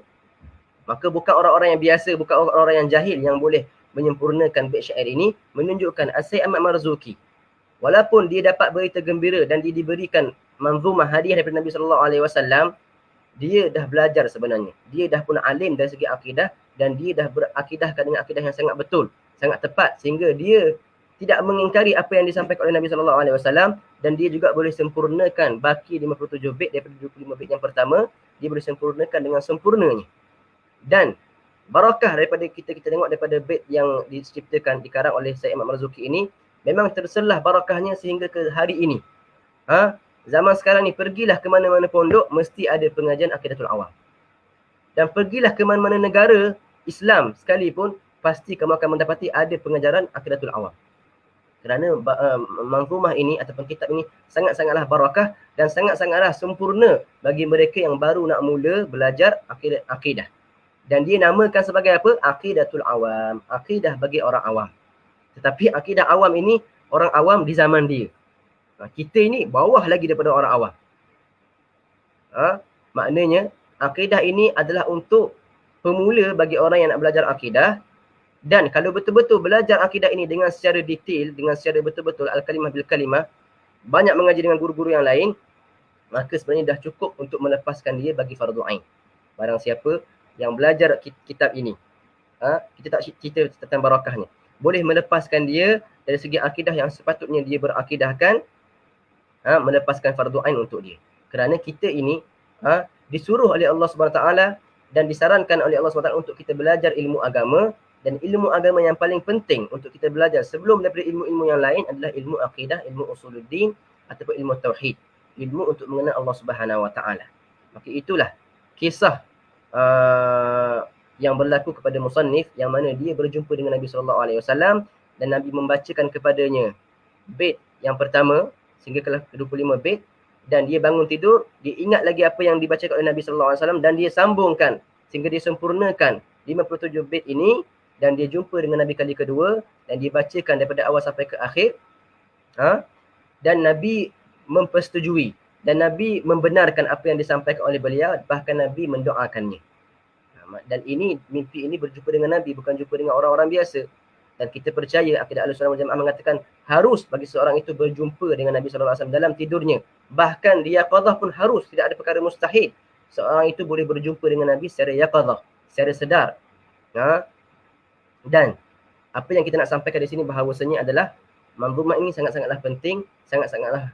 Maka bukan orang-orang yang biasa, bukan orang-orang yang jahil yang boleh menyempurnakan bait syair ini. Menunjukkan Sayyid Ahmad Marzuki, walaupun dia dapat berita gembira dan dia diberikan manzumah hadiah daripada Nabi SAW, dia dah belajar sebenarnya. Dia dah pun alim dari segi akidah, dan dia dah berakidahkan dengan akidah yang sangat betul, sangat tepat, sehingga dia tidak mengingkari apa yang disampaikan oleh Nabi SAW, dan dia juga boleh sempurnakan baki 57 bait daripada 25 bait yang pertama, dia boleh sempurnakan dengan sempurnanya. Dan barakah daripada kita tengok daripada bait yang diciptakan, dikarang oleh Sayyid Ahmad Marzuki ini, memang terselah barakahnya sehingga ke hari ini. Zaman sekarang ni, pergilah ke mana-mana pondok, mesti ada pengajian Aqidatul Awam. Dan pergilah ke mana-mana negara Islam sekalipun, pasti kamu akan mendapati ada pengajaran Aqidatul Awam. Kerana manzumah ini ataupun kitab ini sangat-sangatlah barakah dan sangat-sangatlah sempurna bagi mereka yang baru nak mula belajar akidah. Dan dia namakan sebagai apa? Aqidatul Awam. Akidah bagi orang awam. Tetapi akidah awam ini, orang awam di zaman dia. Kita ini bawah lagi daripada orang awam. Maknanya akidah ini adalah untuk pemula bagi orang yang nak belajar akidah. Dan kalau betul-betul belajar akidah ini dengan secara detail, dengan secara betul-betul al-kalimah bil kalimah, banyak mengaji dengan guru-guru yang lain, maka sebenarnya dah cukup untuk melepaskan dia bagi fardu ain. Barang siapa yang belajar kitab ini, kita tak cerita tentang barakahnya, boleh melepaskan dia dari segi akidah yang sepatutnya dia berakidahkan, melepaskan fardu ain untuk dia. Kerana kita ini disuruh oleh Allah SWT dan disarankan oleh Allah SWT untuk kita belajar ilmu agama. Dan ilmu agama yang paling penting untuk kita belajar sebelum daripada ilmu-ilmu yang lain adalah ilmu akidah, ilmu usuluddin ataupun ilmu tauhid. Ilmu untuk mengenal Allah Subhanahu Wa Taala. Maka itulah kisah yang berlaku kepada musannif, yang mana dia berjumpa dengan Nabi SAW dan Nabi membacakan kepadanya bait yang pertama sehingga ke 25 bait, dan dia bangun tidur, dia ingat lagi apa yang dibacakan oleh Nabi SAW dan dia sambungkan sehingga dia sempurnakan 57 bait ini, dan dia jumpa dengan Nabi kali kedua dan dia bacakan daripada awal sampai ke akhir. Dan Nabi mempersetujui dan Nabi membenarkan apa yang disampaikan oleh beliau, bahkan Nabi mendoakannya. Dan ini, mimpi ini berjumpa dengan Nabi, bukan jumpa dengan orang-orang biasa. Dan kita percaya akidah Ahlussunnah wal Jamaah mengatakan harus bagi seorang itu berjumpa dengan Nabi SAW dalam tidurnya. Bahkan di yaqadhah pun harus, tidak ada perkara mustahil. Seorang itu boleh berjumpa dengan Nabi secara yaqadhah, secara sedar. Dan apa yang kita nak sampaikan di sini bahawasanya adalah manzumah ini sangat-sangatlah penting, sangat-sangatlah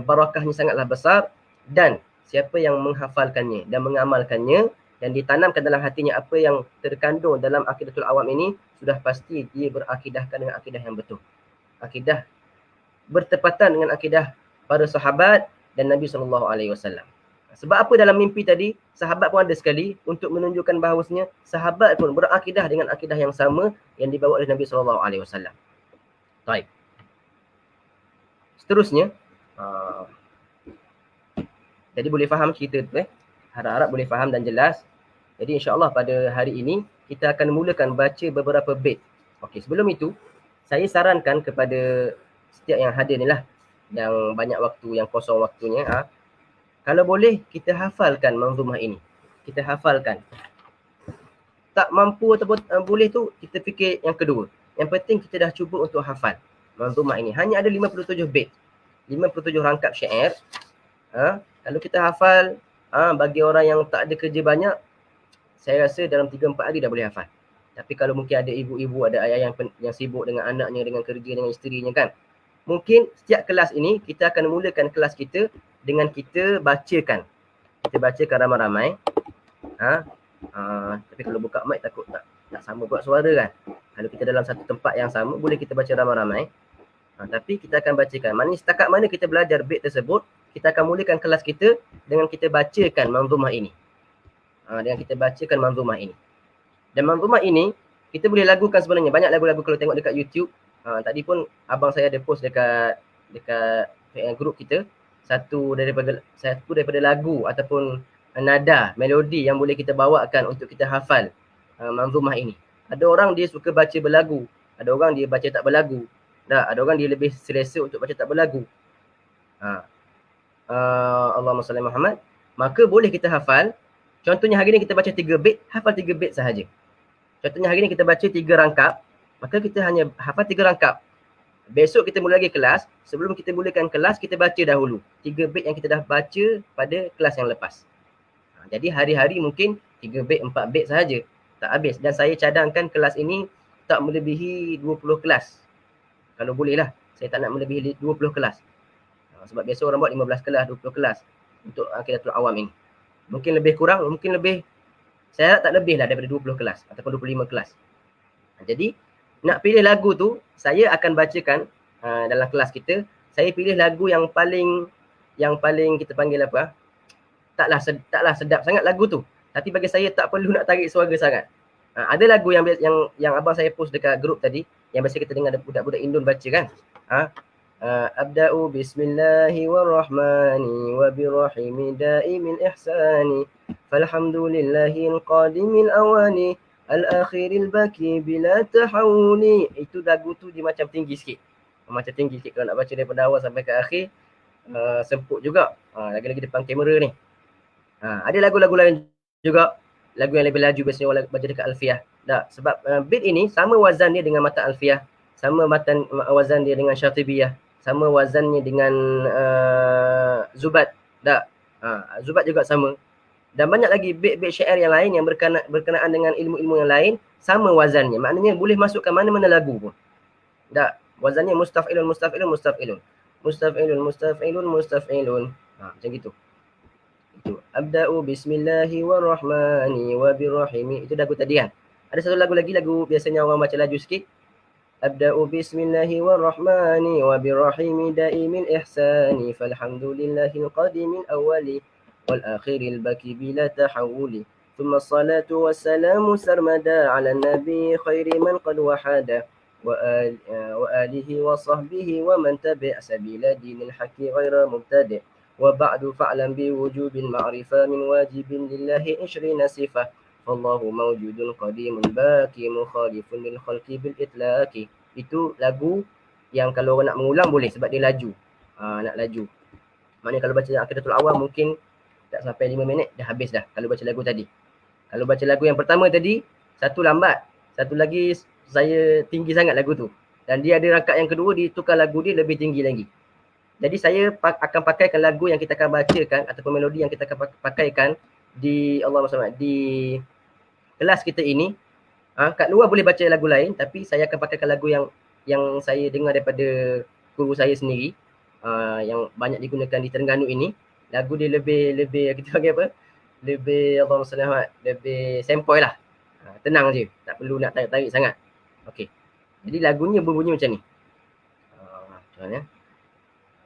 barakahnya sangatlah besar, dan siapa yang menghafalkannya dan mengamalkannya dan ditanamkan dalam hatinya apa yang terkandung dalam akidatul awam ini, sudah pasti dia berakidahkan dengan akidah yang betul. Akidah bertepatan dengan akidah para sahabat dan Nabi SAW. Sebab apa dalam mimpi tadi, sahabat pun ada sekali untuk menunjukkan bahawasanya sahabat pun berakidah dengan akidah yang sama yang dibawa oleh Nabi SAW. Baik. Seterusnya, jadi boleh faham cerita tu harap-harap boleh faham dan jelas. Jadi insya-Allah pada hari ini kita akan mulakan baca beberapa bait. Okey, sebelum itu saya sarankan kepada setiap yang hadir ni lah, yang banyak waktu, yang kosong waktunya, kalau boleh kita hafalkan manzumah ini. Kita hafalkan. Tak mampu ataupun boleh tu kita fikir yang kedua. Yang penting kita dah cuba untuk hafal manzumah ini. Hanya ada 57 bait. 57 rangkap syair. Kalau kita hafal, bagi orang yang tak ada kerja banyak, saya rasa dalam 3-4 hari dah boleh hafal. Tapi kalau mungkin ada ibu-ibu, ada ayah yang sibuk dengan anaknya, dengan kerja, dengan isterinya kan, mungkin setiap kelas ini kita akan mulakan kelas kita dengan kita bacakan. Kita bacakan ramai-ramai. Tapi kalau buka mic takut tak sama buat suara kan. Kalau kita dalam satu tempat yang sama, boleh kita baca ramai-ramai. Tapi kita akan bacakan. Setakat mana kita belajar bait tersebut, kita akan mulakan kelas kita dengan kita bacakan manzumah ini. Dengan kita bacakan manzumah ini. Dan manzumah ini, kita boleh lagukan sebenarnya. Banyak lagu-lagu kalau tengok dekat YouTube. Tadi pun abang saya ada post dekat grup kita. Satu daripada lagu ataupun nada, melodi yang boleh kita bawakan untuk kita hafal manzumah ini. Ada orang dia suka baca berlagu. Ada orang dia baca tak berlagu. Ada orang dia lebih selesa untuk baca tak berlagu. Allahumma salli Muhammad. Maka boleh kita hafal. Contohnya hari ni kita baca 3 bait, hafal 3 bait sahaja. Contohnya hari ni kita baca 3 rangkap, maka kita hanya hafal 3 rangkap. Besok kita mula lagi kelas, sebelum kita mulakan kelas kita baca dahulu 3 bait yang kita dah baca pada kelas yang lepas. Jadi hari-hari mungkin 3 bait, 4 bait sahaja, tak habis. Dan saya cadangkan kelas ini tak melebihi 20 kelas. Kalau boleh lah, saya tak nak melebihi 20 kelas. Sebab biasa orang buat 15 kelas, 20 kelas untuk akidatul awam ini. Mungkin lebih kurang, mungkin lebih, saya harap tak lebih lah daripada 20 kelas ataupun 25 kelas. Jadi nak pilih lagu tu, saya akan bacakan dalam kelas kita. Saya pilih lagu yang paling kita panggil apa? Taklah sedap sangat lagu tu. Tapi bagi saya tak perlu nak tarik suara sangat. Ada lagu yang abang saya post dekat grup tadi, yang biasa kita dengar budak-budak Indon baca kan. Abda'u bismillahi warrahmani wa birrahimi da'imin ihsani falhamdulillahil qadimil awani al-akhiril baki bila tahawuni. Itu lagu tu dia macam tinggi sikit. Macam tinggi sikit kalau nak baca daripada awal sampai ke akhir. Semput juga. Lagi-lagi depan kamera ni. Ada lagu-lagu lain juga, lagu yang lebih laju biasanya orang baca dekat alfiah. Tak, sebab bait ini sama wazan dia dengan matan alfiah, sama matan wazan dia dengan syatibiyah, sama wazannya dengan zubat. Tak, zubat juga sama. Dan banyak lagi bait-bait syair yang lain yang berkenaan dengan ilmu-ilmu yang lain, sama wazannya. Maknanya boleh masukkan mana-mana lagu pun. Tak, wazannya mustaf'ilun, mustaf'ilun, mustaf'ilun. Mustaf'ilun, mustaf'ilun, mustaf'ilun. Macam gitu. Itu abda'u bismillahi warrahmani wabirrahimi. Itu lagu tadi kan. Ada satu lagu lagi, lagu biasanya orang baca laju sikit. Abda'u bismillahi warrahmani wabirrahimi daimil ihsani falhamdulillahil qadimil awwali wal akhiril baki bila tahawuli. ثم الصلاة والسلام سرمدا على النبي خير من قد وحدا وآله وصحبه ومن تبع سبيل دين الحق غير مبتدئ. وبعد فاعلم بوجوب المعرفة من واجب لله 20 صفة فالله موجود قديم باقي مخالف للخلق بالإطلاق. Itu lagu yang kalau orang nak mengulang boleh sebab dia laju. Nak laju. Maknanya kalau baca Aqidatul Awam mungkin tak sampai 5 minit dah habis dah kalau baca lagu tadi. Kalau baca lagu yang pertama tadi, satu lambat, satu lagi saya tinggi sangat lagu tu. Dan dia ada rakaat yang kedua, ditukar lagu dia lebih tinggi lagi. Jadi saya akan pakaikan lagu yang kita akan bacakan ataupun melodi yang kita akan pakaikan di di kelas kita ini. Kat luar boleh baca lagu lain, tapi saya akan pakaikan lagu yang saya dengar daripada guru saya sendiri, yang banyak digunakan di Terengganu ini. Lagu dia lebih kita panggil apa? Lebih lebih sempoi lah. Tenang je, tak perlu nak tarik-tarik sangat. Okey. Jadi lagunya berbunyi macam ni. Macam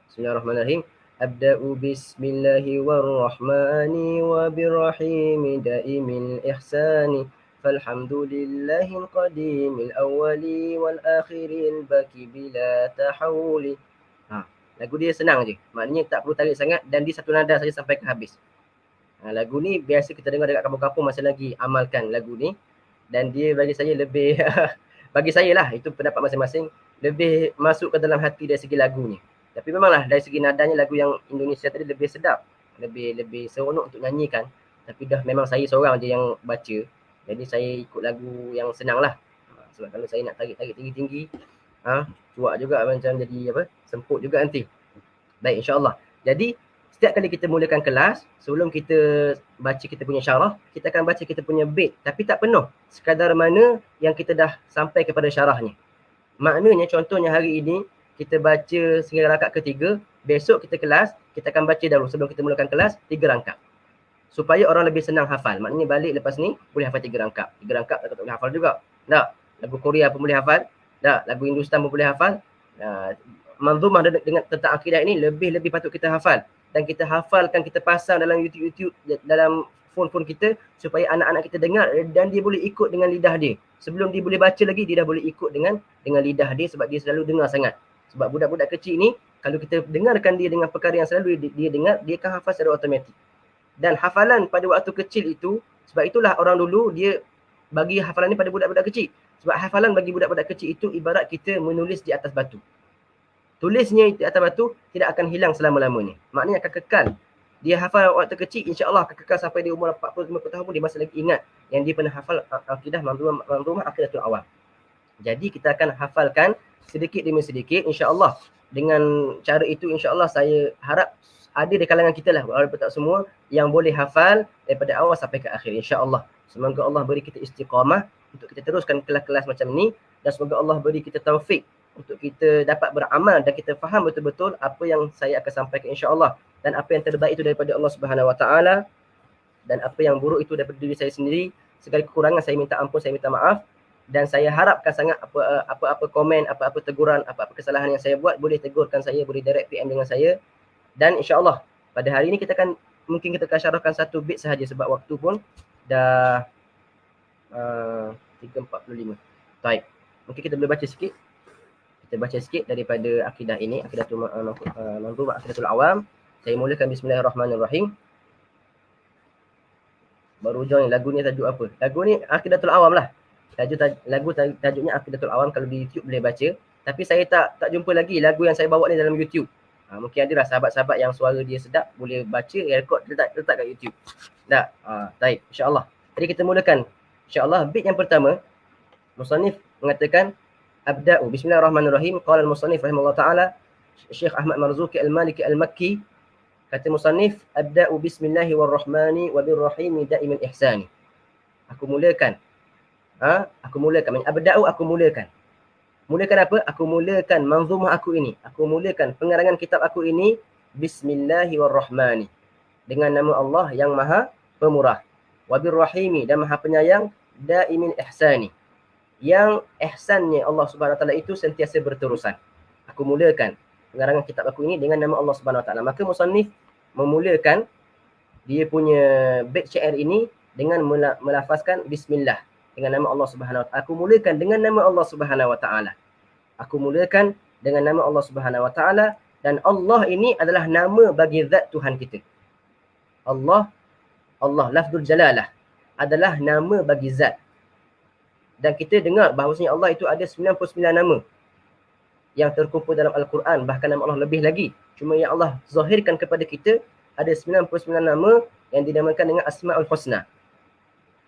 Bismillahirrahmanirrahim. Abda'u bismillahi warrahmani wabirrahimi daimil ihsani falhamdulillahil qadimil awwali wal akhiril baki bila tahawuli. Lagu dia senang je. Maknanya tak perlu tarik sangat dan di satu nada saja sampai ke habis. Lagu ni biasa kita dengar dekat kampung-kampung masa lagi amalkan lagu ni. Dan dia bagi saya lebih, bagi saya lah, itu pendapat masing-masing, lebih masuk ke dalam hati dari segi lagunya. Tapi memanglah dari segi nadanya lagu yang Indonesia tadi lebih sedap. Lebih seronok untuk nyanyikan. Tapi dah memang saya seorang je yang baca. Jadi saya ikut lagu yang senang lah. Sebab kalau saya nak tarik-tarik tinggi-tinggi, cuak juga macam jadi semput juga nanti. Baik, insyaAllah. Jadi setiap kali kita mulakan kelas, sebelum kita baca kita punya syarah, kita akan baca kita punya bait. Tapi tak penuh. Sekadar mana yang kita dah sampai kepada syarahnya. Maknanya contohnya hari ini, kita baca sehingga rakaat ketiga, besok kita kelas, kita akan baca dahulu sebelum kita mulakan kelas, 3 rangkap. Supaya orang lebih senang hafal. Maknanya balik lepas ni, boleh hafal 3 rangkap. 3 rangkap tak boleh hafal juga. Tak. Lagu Korea pun boleh hafal. Tak. Lagu Hindustan pun boleh hafal. Manzumah dengan tentang akidah ini lebih patut kita hafal. Dan kita hafalkan, kita pasang dalam YouTube, dalam phone kita supaya anak-anak kita dengar dan dia boleh ikut dengan lidah dia. Sebelum dia boleh baca lagi, dia dah boleh ikut dengan lidah dia sebab dia selalu dengar sangat. Sebab budak-budak kecil ni, kalau kita dengarkan dia dengan perkara yang selalu dia dengar, dia akan hafal secara automatik. Dan hafalan pada waktu kecil itu, sebab itulah orang dulu dia bagi hafalan ni pada budak-budak kecil. Sebab hafalan bagi budak-budak kecil itu ibarat kita menulis di atas batu. Tulisnya di atas batu tidak akan hilang selama-lamanya. Maknanya akan kekal. Dia hafal waktu kecil, insya-Allah akan kekal sampai dia umur 40-50 tahun pun dia masih lagi ingat yang dia pernah hafal akidah manzumah Aqidatul Awam. Jadi kita akan hafalkan sedikit demi sedikit, insya-Allah. Dengan cara itu insya-Allah saya harap ada di kalangan kita lah, walaupun tak semua, yang boleh hafal daripada awal sampai ke akhir, insya-Allah. Semoga Allah beri kita istiqamah untuk kita teruskan kelas-kelas macam ni dan semoga Allah beri kita taufik untuk kita dapat beramal dan kita faham betul-betul apa yang saya akan sampaikan, insya-Allah. Dan apa yang terbaik itu daripada Allah Subhanahu Wa Taala dan apa yang buruk itu daripada diri saya sendiri. Segala kekurangan saya minta ampun, saya minta maaf. Dan saya harapkan sangat apa-apa komen, apa-apa teguran, apa-apa kesalahan yang saya buat, boleh tegurkan saya, boleh direct PM dengan saya. Dan insya-Allah pada hari ini mungkin kita akan syarahkan satu bit sahaja sebab waktu pun dah 3.45. Baik. Mungkin kita boleh baca sikit. Kita baca sikit daripada akidah ini, Aqidatul Manzumah Aqidatul Awam. Saya mulakan bismillahirrahmanirrahim. Baru join lagu ni tajuk apa? Lagu ni Aqidatul Awam lah. Tajuknya Aqidatul Awam, kalau di YouTube boleh baca. Tapi saya tak jumpa lagi lagu yang saya bawa ni dalam YouTube. Mungkin adalah sahabat-sahabat yang suara dia sedap, boleh baca, rekod, letak kat YouTube. Tak? Baik, insya-Allah. Jadi kita mulakan. Insya-Allah bait yang pertama, musannif mengatakan abda'u bismillahirrahmanirrahim. Qala al-musannif rahimahullah taala, Syekh Ahmad Marzuki Al-Maliki Al-Makki, kata musannif, abda'u bismillahirrahmani wa birrahimi da'imal ihsani. Aku mulakan. Aku mulakan. Abda'u, aku mulakan. Mulakan apa? Aku mulakan manzumah aku ini. Aku mulakan pengarangan kitab aku ini bismillahirrahmani. Dengan nama Allah yang maha pemurah. Wabirrahimi, dan maha penyayang, da'imin ihsani. Yang ihsannya Allah Subhanahu Wa Taala itu sentiasa berterusan. Aku mulakan pengarangan kitab aku ini dengan nama Allah Subhanahu Wa Taala. Maka musannif memulakan dia punya bait syair ini dengan melafazkan bismillah, dengan nama Allah Subhanahu Wa Taala. Aku mulakan dengan nama Allah Subhanahu Wa Taala. Aku mulakan dengan nama Allah Subhanahu Wa Taala, dan Allah ini adalah nama bagi zat Tuhan kita. Allah, lafzul jalalah adalah nama bagi zat. Dan kita dengar bahawasanya Allah itu ada 99 nama yang terkumpul dalam Al-Quran, bahkan nama Allah lebih lagi. Cuma yang Allah zahirkan kepada kita ada 99 nama yang dinamakan dengan Asma'ul Husna.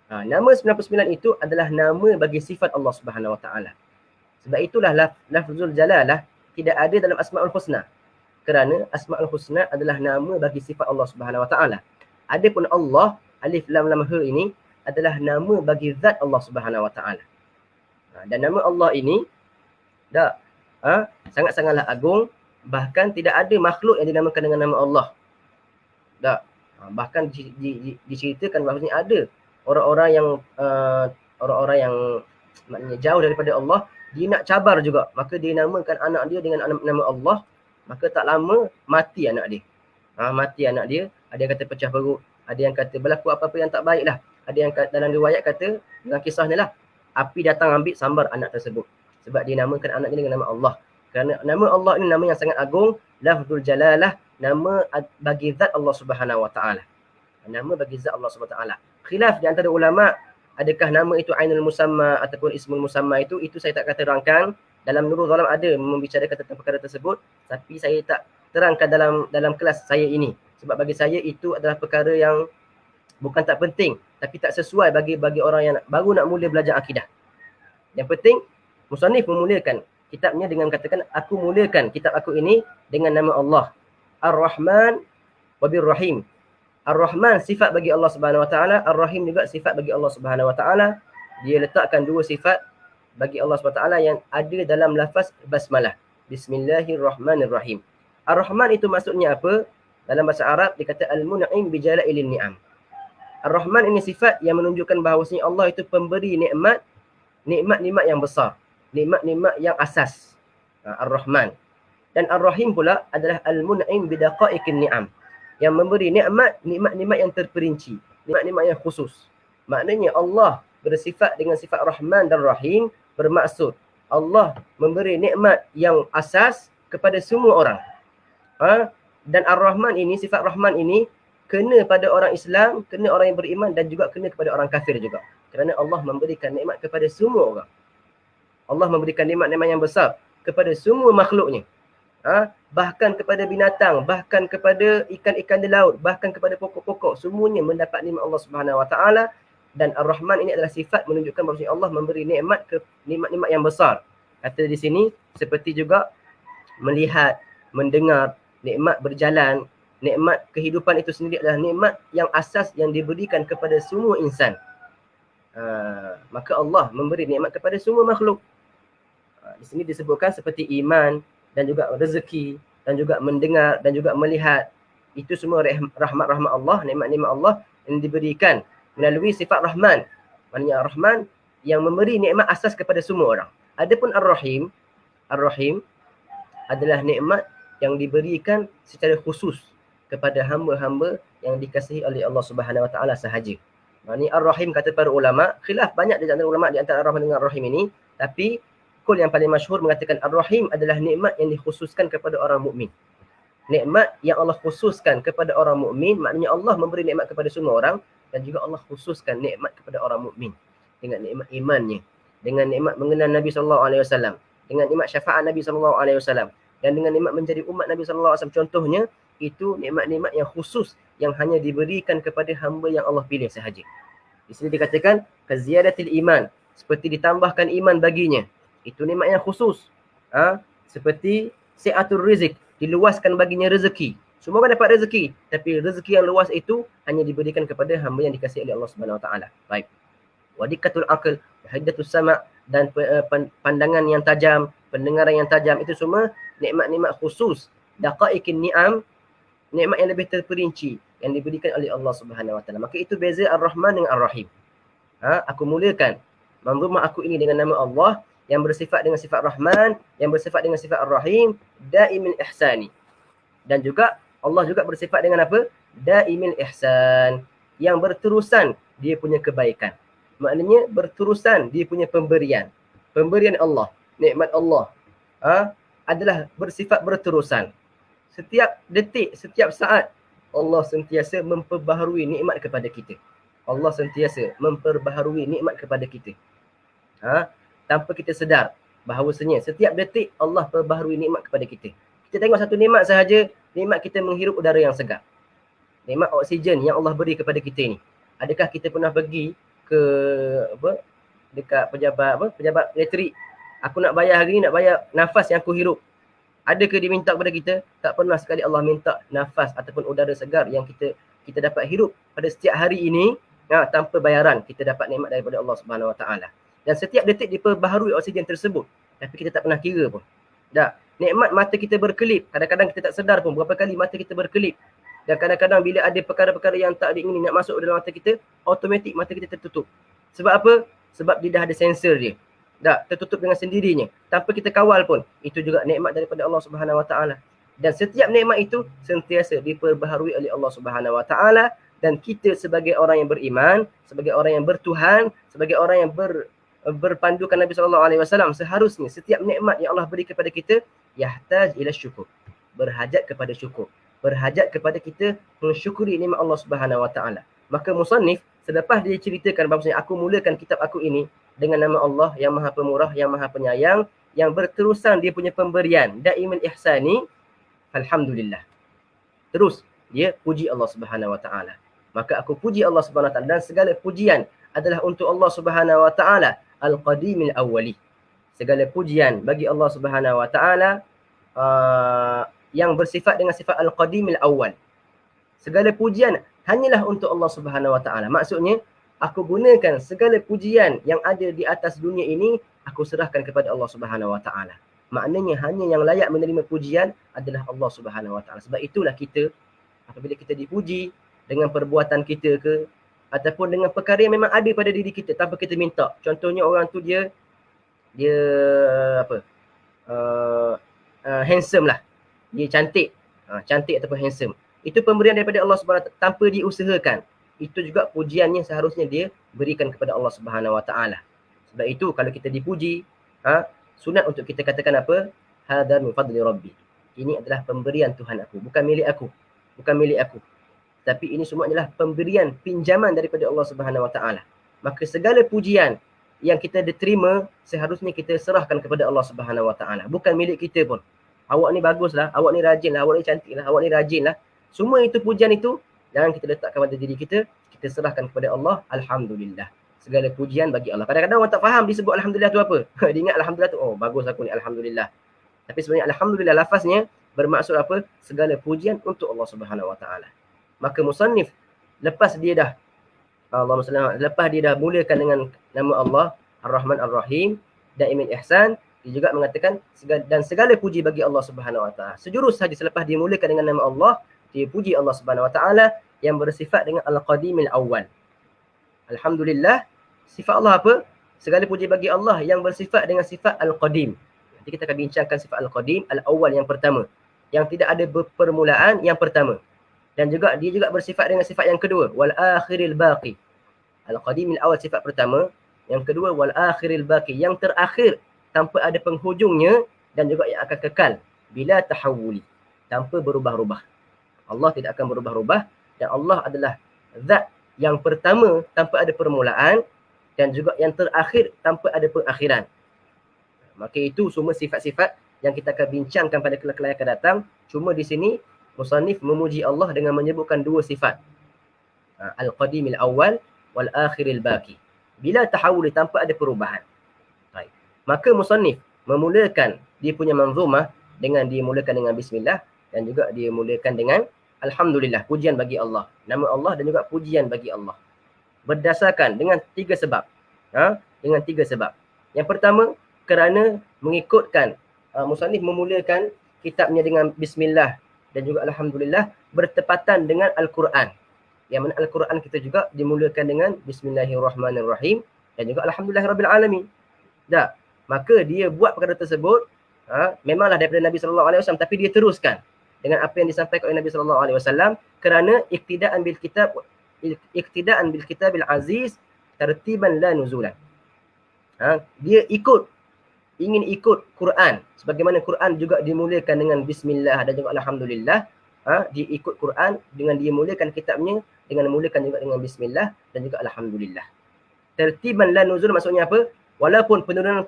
Nama 99 itu adalah nama bagi sifat Allah Subhanahu Wa Taala. Sebab itulah lafzul jalalah tidak ada dalam Asma'ul Husna. Kerana Asma'ul Husna adalah nama bagi sifat Allah Subhanahu Wa Taala. Adapun Allah, alif lam lam ha ini adalah nama bagi zat Allah Subhanahu Wa Taala. Dan nama Allah ini sangat-sangatlah agung, bahkan tidak ada makhluk yang dinamakan dengan nama Allah. Bahkan diceritakan bahawasanya ada orang-orang yang maknanya jauh daripada Allah, dia nak cabar juga, maka dia namakan anak dia dengan nama Allah. Maka tak lama mati anak dia. Mati anak dia. Ada yang kata pecah perut, ada yang kata berlaku apa-apa yang tak baik lah. Ada yang dalam riwayat kata, dalam kisah ni lah, api datang ambil sambar anak tersebut. Sebab dia namakan anak dia dengan nama Allah. Kerana nama Allah ini nama yang sangat agung, lafzul jalalah, nama bagi zat Allah Subhanahu Wa Taala. Nama bagi zat Allah Subhanahu Wa Taala. Khilaf di antara ulama, adakah nama itu ainul musamma ataupun ismul musamma itu saya tak kata terangkan. Dalam Nurul Zalam ada membicarakan tentang perkara tersebut, tapi saya tak terangkan dalam kelas saya ini. Sebab bagi saya itu adalah perkara yang bukan tak penting, tapi tak sesuai bagi orang yang baru nak mula belajar akidah. Yang penting, musannif memulakan kitabnya dengan katakan, aku mulakan kitab aku ini dengan nama Allah. Ar-Rahman wa bir-Rahim. Ar-Rahman sifat bagi Allah Subhanahu Wa Taala, Ar-Rahim juga sifat bagi Allah Subhanahu Wa Taala. Dia letakkan dua sifat bagi Allah Subhanahu Wa Taala yang ada dalam lafaz basmalah. Bismillahirrahmanirrahim. Ar-Rahman itu maksudnya apa? Dalam bahasa Arab dikata al-mun'im bi jala'ilin ni'am. Ar-Rahman ini sifat yang menunjukkan bahawasanya Allah itu pemberi nikmat yang besar, nikmat yang asas. Ar-Rahman. Dan Ar-Rahim pula adalah al-mun'im bi daqa'iqin ni'am, yang memberi nikmat yang terperinci, nikmat yang khusus. Maknanya Allah bersifat dengan sifat Rahman dan Rahim, bermaksud Allah memberi nikmat yang asas kepada semua orang. Dan Ar-Rahman ini, sifat Rahman ini kena pada orang Islam, kena orang yang beriman, dan juga kena kepada orang kafir juga. Kerana Allah memberikan nikmat kepada semua orang. Allah memberikan nikmat yang besar kepada semua makhluknya. Bahkan kepada binatang, bahkan kepada ikan-ikan di laut, bahkan kepada pokok-pokok, semuanya mendapat nikmat Allah Subhanahu Wa Taala. Dan Ar-Rahman ini adalah sifat menunjukkan bahawa Allah memberi nikmat yang besar. Kata di sini, seperti juga melihat, mendengar, nikmat berjalan, nikmat kehidupan itu sendiri adalah nikmat yang asas yang diberikan kepada semua insan. Maka Allah memberi nikmat kepada semua makhluk. Di sini disebutkan seperti iman, dan juga rezeki, dan juga mendengar, dan juga melihat. Itu semua rahmat-rahmat Allah, nikmat-nikmat Allah yang diberikan melalui sifat Rahman. Maknanya Rahman yang memberi nikmat asas kepada semua orang. Adapun Ar-Rahim adalah nikmat yang diberikan secara khusus kepada hamba-hamba yang dikasihi oleh Allah Subhanahu Wa Taala sahaja. Maknanya Ar-Rahim, kata para ulama, khilaf banyak di antara ulama di antara Ar-Rahman dengan Ar-Rahim ini, tapi kul yang paling masyhur mengatakan Ar-Rahim adalah nikmat yang dikhususkan kepada orang mukmin. Nikmat yang Allah khususkan kepada orang mukmin, maknanya Allah memberi nikmat kepada semua orang, dan juga Allah khususkan nikmat kepada orang mukmin dengan nikmat imannya, dengan nikmat mengenal Nabi SAW, dengan nikmat syafaat Nabi SAW, dan dengan nikmat menjadi umat Nabi SAW. Contohnya, itu nikmat-nikmat yang khusus yang hanya diberikan kepada hamba yang Allah pilih sahaja. Di sini dikatakan kaziyadatil iman, seperti ditambahkan iman baginya. Itu nikmat yang khusus. Seperti si'atul rizq, diluaskan baginya rezeki. Semua orang dapat rezeki, tapi rezeki yang luas itu hanya diberikan kepada hamba yang dikasihi oleh Allah Subhanahu Wa Taala. Baik. Wadikatul aql, hiddatus sama', dan pandangan yang tajam, pendengaran yang tajam, itu semua nikmat-nikmat khusus. Daqaiqin ni'am, nikmat yang lebih terperinci yang diberikan oleh Allah Subhanahu Wa Taala. Maka itu beza Ar-Rahman dengan Ar-Rahim. Aku mulakan manzumah aku ini dengan nama Allah yang bersifat dengan sifat Rahman, yang bersifat dengan sifat Ar-Rahim, daimil ihsani. Dan juga Allah juga bersifat dengan apa? Daimil ihsan, yang berterusan dia punya kebaikan. Maknanya berterusan dia punya pemberian. Pemberian Allah, nikmat Allah adalah bersifat berterusan. Setiap detik, setiap saat Allah sentiasa memperbaharui nikmat kepada kita. Allah sentiasa memperbaharui nikmat kepada kita. Tanpa kita sedar bahawasanya setiap detik Allah perbaharui nikmat kepada kita. Kita tengok satu nikmat sahaja, nikmat kita menghirup udara yang segar. Nikmat oksigen yang Allah beri kepada kita ni. Adakah kita pernah pergi ke dekat pejabat elektrik, aku nak bayar hari ni, nak bayar nafas yang aku hirup. Adakah dia minta kepada kita? Tak pernah sekali Allah minta nafas ataupun udara segar yang kita dapat hirup pada setiap hari ini tanpa bayaran. Kita dapat nikmat daripada Allah Subhanahu Wa Taala. Dan setiap detik diperbaharui oksigen tersebut, tapi kita tak pernah kira pun. Nikmat mata kita berkelip, kadang-kadang kita tak sedar pun berapa kali mata kita berkelip. Dan kadang-kadang bila ada perkara-perkara yang tak diingini nak masuk dalam mata kita, automatik mata kita tertutup. Sebab apa? Sebab dia dah ada sensor dia. Tertutup dengan sendirinya tanpa kita kawal pun. Itu juga nikmat daripada Allah Subhanahu Wa Taala. Dan setiap nikmat itu sentiasa diperbaharui oleh Allah Subhanahu Wa Taala. Dan kita sebagai orang yang beriman, sebagai orang yang bertuhan, sebagai orang yang berpandukan Nabi SAW, seharusnya setiap nikmat yang Allah beri kepada kita yahtaj ila syukur, berhajat kepada syukur, berhajat kepada kita mensyukuri nikmat Allah Subhanahu Wa Taala. Maka musannif selepas dia ceritakan bahawasanya aku mulakan kitab aku ini dengan nama Allah yang Maha Pemurah, yang Maha Penyayang, yang berterusan dia punya pemberian, daimul ihsani, alhamdulillah. Terus dia puji Allah Subhanahu Wa Taala. Maka aku puji Allah Subhanahu Wa Taala, dan segala pujian adalah untuk Allah Subhanahu Wa Taala al-qadimil awwali. Segala pujian bagi Allah Subhanahu Wa Taala yang bersifat dengan sifat al-qadimil awwal. Segala pujian hanyalah untuk Allah Subhanahu Wa Taala. Maksudnya, aku gunakan segala pujian yang ada di atas dunia ini, aku serahkan kepada Allah Subhanahu Wa Taala. Maknanya hanya yang layak menerima pujian adalah Allah Subhanahu Wa Taala. Sebab itulah kita, apabila kita dipuji dengan perbuatan kita ke, ataupun dengan perkara yang memang ada pada diri kita tanpa kita minta. Contohnya orang tu dia handsome lah. Dia cantik. Cantik ataupun handsome. Itu pemberian daripada Allah Subhanahu Wa Taala tanpa diusahakan. Itu juga pujiannya seharusnya dia berikan kepada Allah Subhanahu Wa Taala. Sebab itu kalau kita dipuji, sunat untuk kita katakan apa? Hadza min fadli rabbi. Ini adalah pemberian Tuhan aku, bukan milik aku. Bukan milik aku. Tapi ini semua adalah pemberian, pinjaman daripada Allah Subhanahu Wa Taala. Maka segala pujian yang kita diterima seharusnya kita serahkan kepada Allah Subhanahu Wa Taala. Bukan milik kita pun. Awak ni baguslah, awak ni rajinlah, awak ni cantiklah, awak ni rajinlah. Semua itu pujian itu jangan kita letakkan pada diri kita, kita serahkan kepada Allah. Alhamdulillah. Segala pujian bagi Allah. Kadang-kadang orang tak faham disebut alhamdulillah tu apa. Dia ingat alhamdulillah tu, oh bagus aku ni, alhamdulillah. Tapi sebenarnya alhamdulillah lafaznya bermaksud apa? Segala pujian untuk Allah Subhanahu Wa Taala. Maka musannif lepas dia dah mulakan dengan nama Allah Ar-Rahman Ar-Rahim, Daimul Ihsan, dia juga mengatakan dan segala puji bagi Allah Subhanahu Wa Taala. Sejurus saja selepas dia mulakan dengan nama Allah, dia puji Allah Subhanahu Wa Taala yang bersifat dengan Al-Qadimil Awwal. Alhamdulillah, sifat Allah apa? Segala puji bagi Allah yang bersifat dengan sifat Al-Qadim. Nanti kita akan bincangkan sifat Al-Qadim, Al-Awwal yang pertama, yang tidak ada permulaan, yang pertama. Dan juga dia juga bersifat dengan sifat yang kedua, wal akhiril baqi. Al-Qadimil Awwal sifat pertama, yang kedua wal akhiril baqi, yang terakhir tanpa ada penghujungnya dan juga yang akan kekal bila tahawuli, tanpa berubah-ubah. Allah tidak akan berubah-ubah dan Allah adalah zat yang pertama tanpa ada permulaan dan juga yang terakhir tanpa ada pengakhiran. Maka itu semua sifat-sifat yang kita akan bincangkan pada kelak-kelak yang akan datang. Cuma di sini musannif memuji Allah dengan menyebutkan dua sifat. Al-Qadimil Awal wal Akhiril Baqi. Bila tahawul tanpa ada perubahan. Baik. Maka musannif memulakan dia punya manzumah dengan dia mulakan dengan bismillah dan juga dia mulakan dengan alhamdulillah, pujian bagi Allah. Nama Allah dan juga pujian bagi Allah. Berdasarkan dengan tiga sebab. Dengan tiga sebab. Yang pertama, kerana mengikutkan musannif memulakan kitabnya dengan bismillah dan juga alhamdulillah bertepatan dengan Al-Quran. Yang mana Al-Quran kita juga dimulakan dengan bismillahirrahmanirrahim dan juga alhamdulillahirabbil-alamin. Tak. Maka dia buat perkara tersebut memanglah daripada Nabi sallallahu alaihi wasallam, tapi dia teruskan dengan apa yang disampaikan oleh Nabi sallallahu alaihi wasallam kerana iktidaan bil kitabil aziz tartiban la nuzulan. Dia ingin ikut Quran sebagaimana Quran juga dimulakan dengan bismillah dan juga alhamdulillah. Dia ikut Quran dengan dia mulakan kitabnya dengan mulakan juga dengan bismillah dan juga alhamdulillah. Tertiban la nuzul maksudnya apa? Walaupun penurunan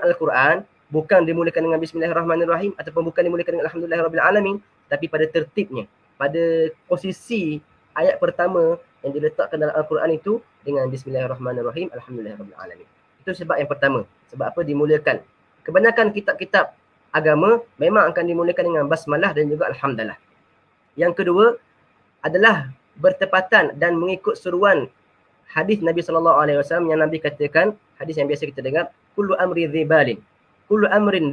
Al-Quran bukan dimulakan dengan bismillahirrahmanirrahim ataupun bukan dimulakan dengan alhamdulillahirabbil-alamin, tapi pada tertibnya, pada posisi ayat pertama yang diletakkan dalam Al-Quran itu dengan bismillahirrahmanirrahim, alhamdulillahirabbil-alamin. Itu sebab yang pertama. Sebab apa dimulakan? Kebanyakan kitab-kitab agama memang akan dimulakan dengan basmalah dan juga alhamdulillah. Yang kedua adalah bertepatan dan mengikut seruan hadis Nabi sallallahu alaihi wasallam yang Nabi katakan, hadis yang biasa kita dengar, kullu amrin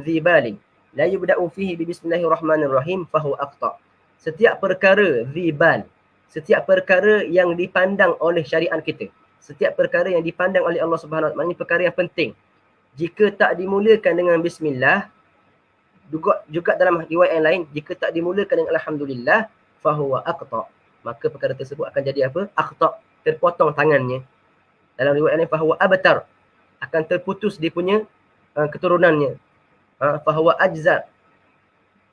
dhibalin la yubda'u fihi bi bismillahirrahmanirrahim fahu aqta. Setiap perkara dhibal, setiap perkara yang dipandang oleh syariat kita, setiap perkara yang dipandang oleh Allah Subhanahu wa taala, ini perkara yang penting. Jika tak dimulakan dengan bismillah, juga dalam riwayat yang lain, jika tak dimulakan dengan alhamdulillah, fahuwa aqta, maka perkara tersebut akan jadi apa? Aqta, terpotong tangannya. Dalam riwayat lain, fahuwa abtar, akan terputus dia punya keturunannya. Fahuwa ajza,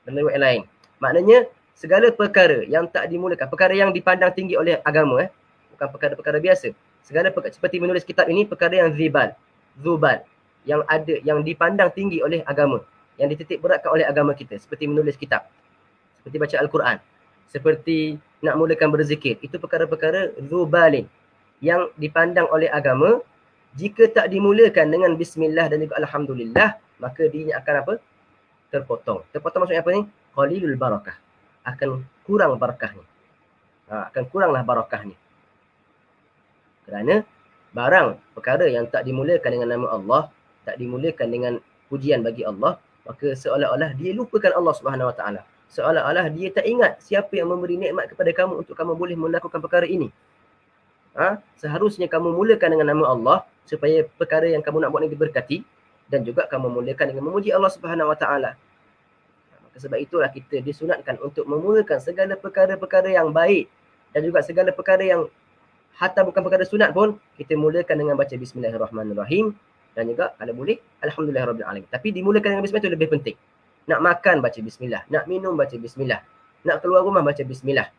dalam riwayat lain. Maknanya segala perkara yang tak dimulakan, perkara yang dipandang tinggi oleh agama, bukan perkara-perkara biasa. Segala perkara, seperti menulis kitab ini, perkara yang zubal, yang dipandang tinggi oleh agama, yang dititik beratkan oleh agama kita, seperti menulis kitab, seperti baca Al-Quran, seperti nak mulakan berzikir. Itu perkara-perkara zubalin yang dipandang oleh agama. Jika tak dimulakan dengan bismillah dan juga alhamdulillah, maka dia akan apa? Terpotong. Terpotong maksudnya apa ni? Qalilul barakah. Akan kurang barakahnya. Akan kuranglah barakahnya. Kerana barang perkara yang tak dimulakan dengan nama Allah, tak dimulakan dengan pujian bagi Allah, maka seolah-olah dia lupakan Allah Subhanahu wa taala. Seolah-olah dia tak ingat siapa yang memberi nikmat kepada kamu untuk kamu boleh melakukan perkara ini. Seharusnya kamu mulakan dengan nama Allah supaya perkara yang kamu nak buat ini diberkati, dan juga kamu mulakan dengan memuji Allah Subhanahu wa taala. Maka sebab itulah kita disunatkan untuk memulakan segala perkara-perkara yang baik dan juga segala perkara yang hatta bukan perkara sunat pun kita mulakan dengan baca bismillahirrahmanirrahim dan juga kalau boleh alhamdulillahirabbil-alamin. Tapi dimulakan dengan bismillah itu lebih penting. Nak makan baca bismillah, nak minum baca bismillah, nak keluar rumah baca bismillah,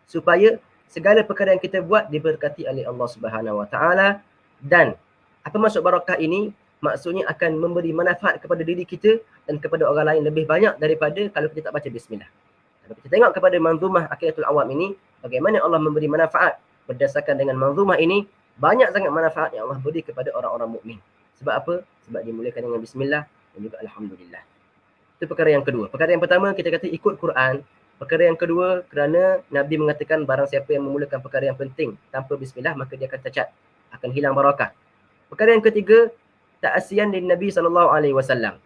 supaya segala perkara yang kita buat diberkati oleh Allah Subhanahu wa taala. Dan apa maksud barakah ini? Maksudnya akan memberi manfaat kepada diri kita dan kepada orang lain lebih banyak daripada kalau kita tak baca bismillah. Kalau kita tengok kepada manzumah Aqidatul Awam ini, bagaimana Allah memberi manfaat berdasarkan dengan manzumah ini, banyak sangat manfaat yang Allah beri kepada orang-orang mukmin. Sebab apa? Sebab dimulakan dengan bismillah dan juga alhamdulillah. Itu perkara yang kedua. Perkara yang pertama kita kata ikut Quran. Perkara yang kedua kerana Nabi mengatakan barang siapa yang memulakan perkara yang penting tanpa bismillah maka dia akan cacat, akan hilang barakah. Perkara yang ketiga, ta'asiyan lin Nabi sallallahu alaihi wasallam.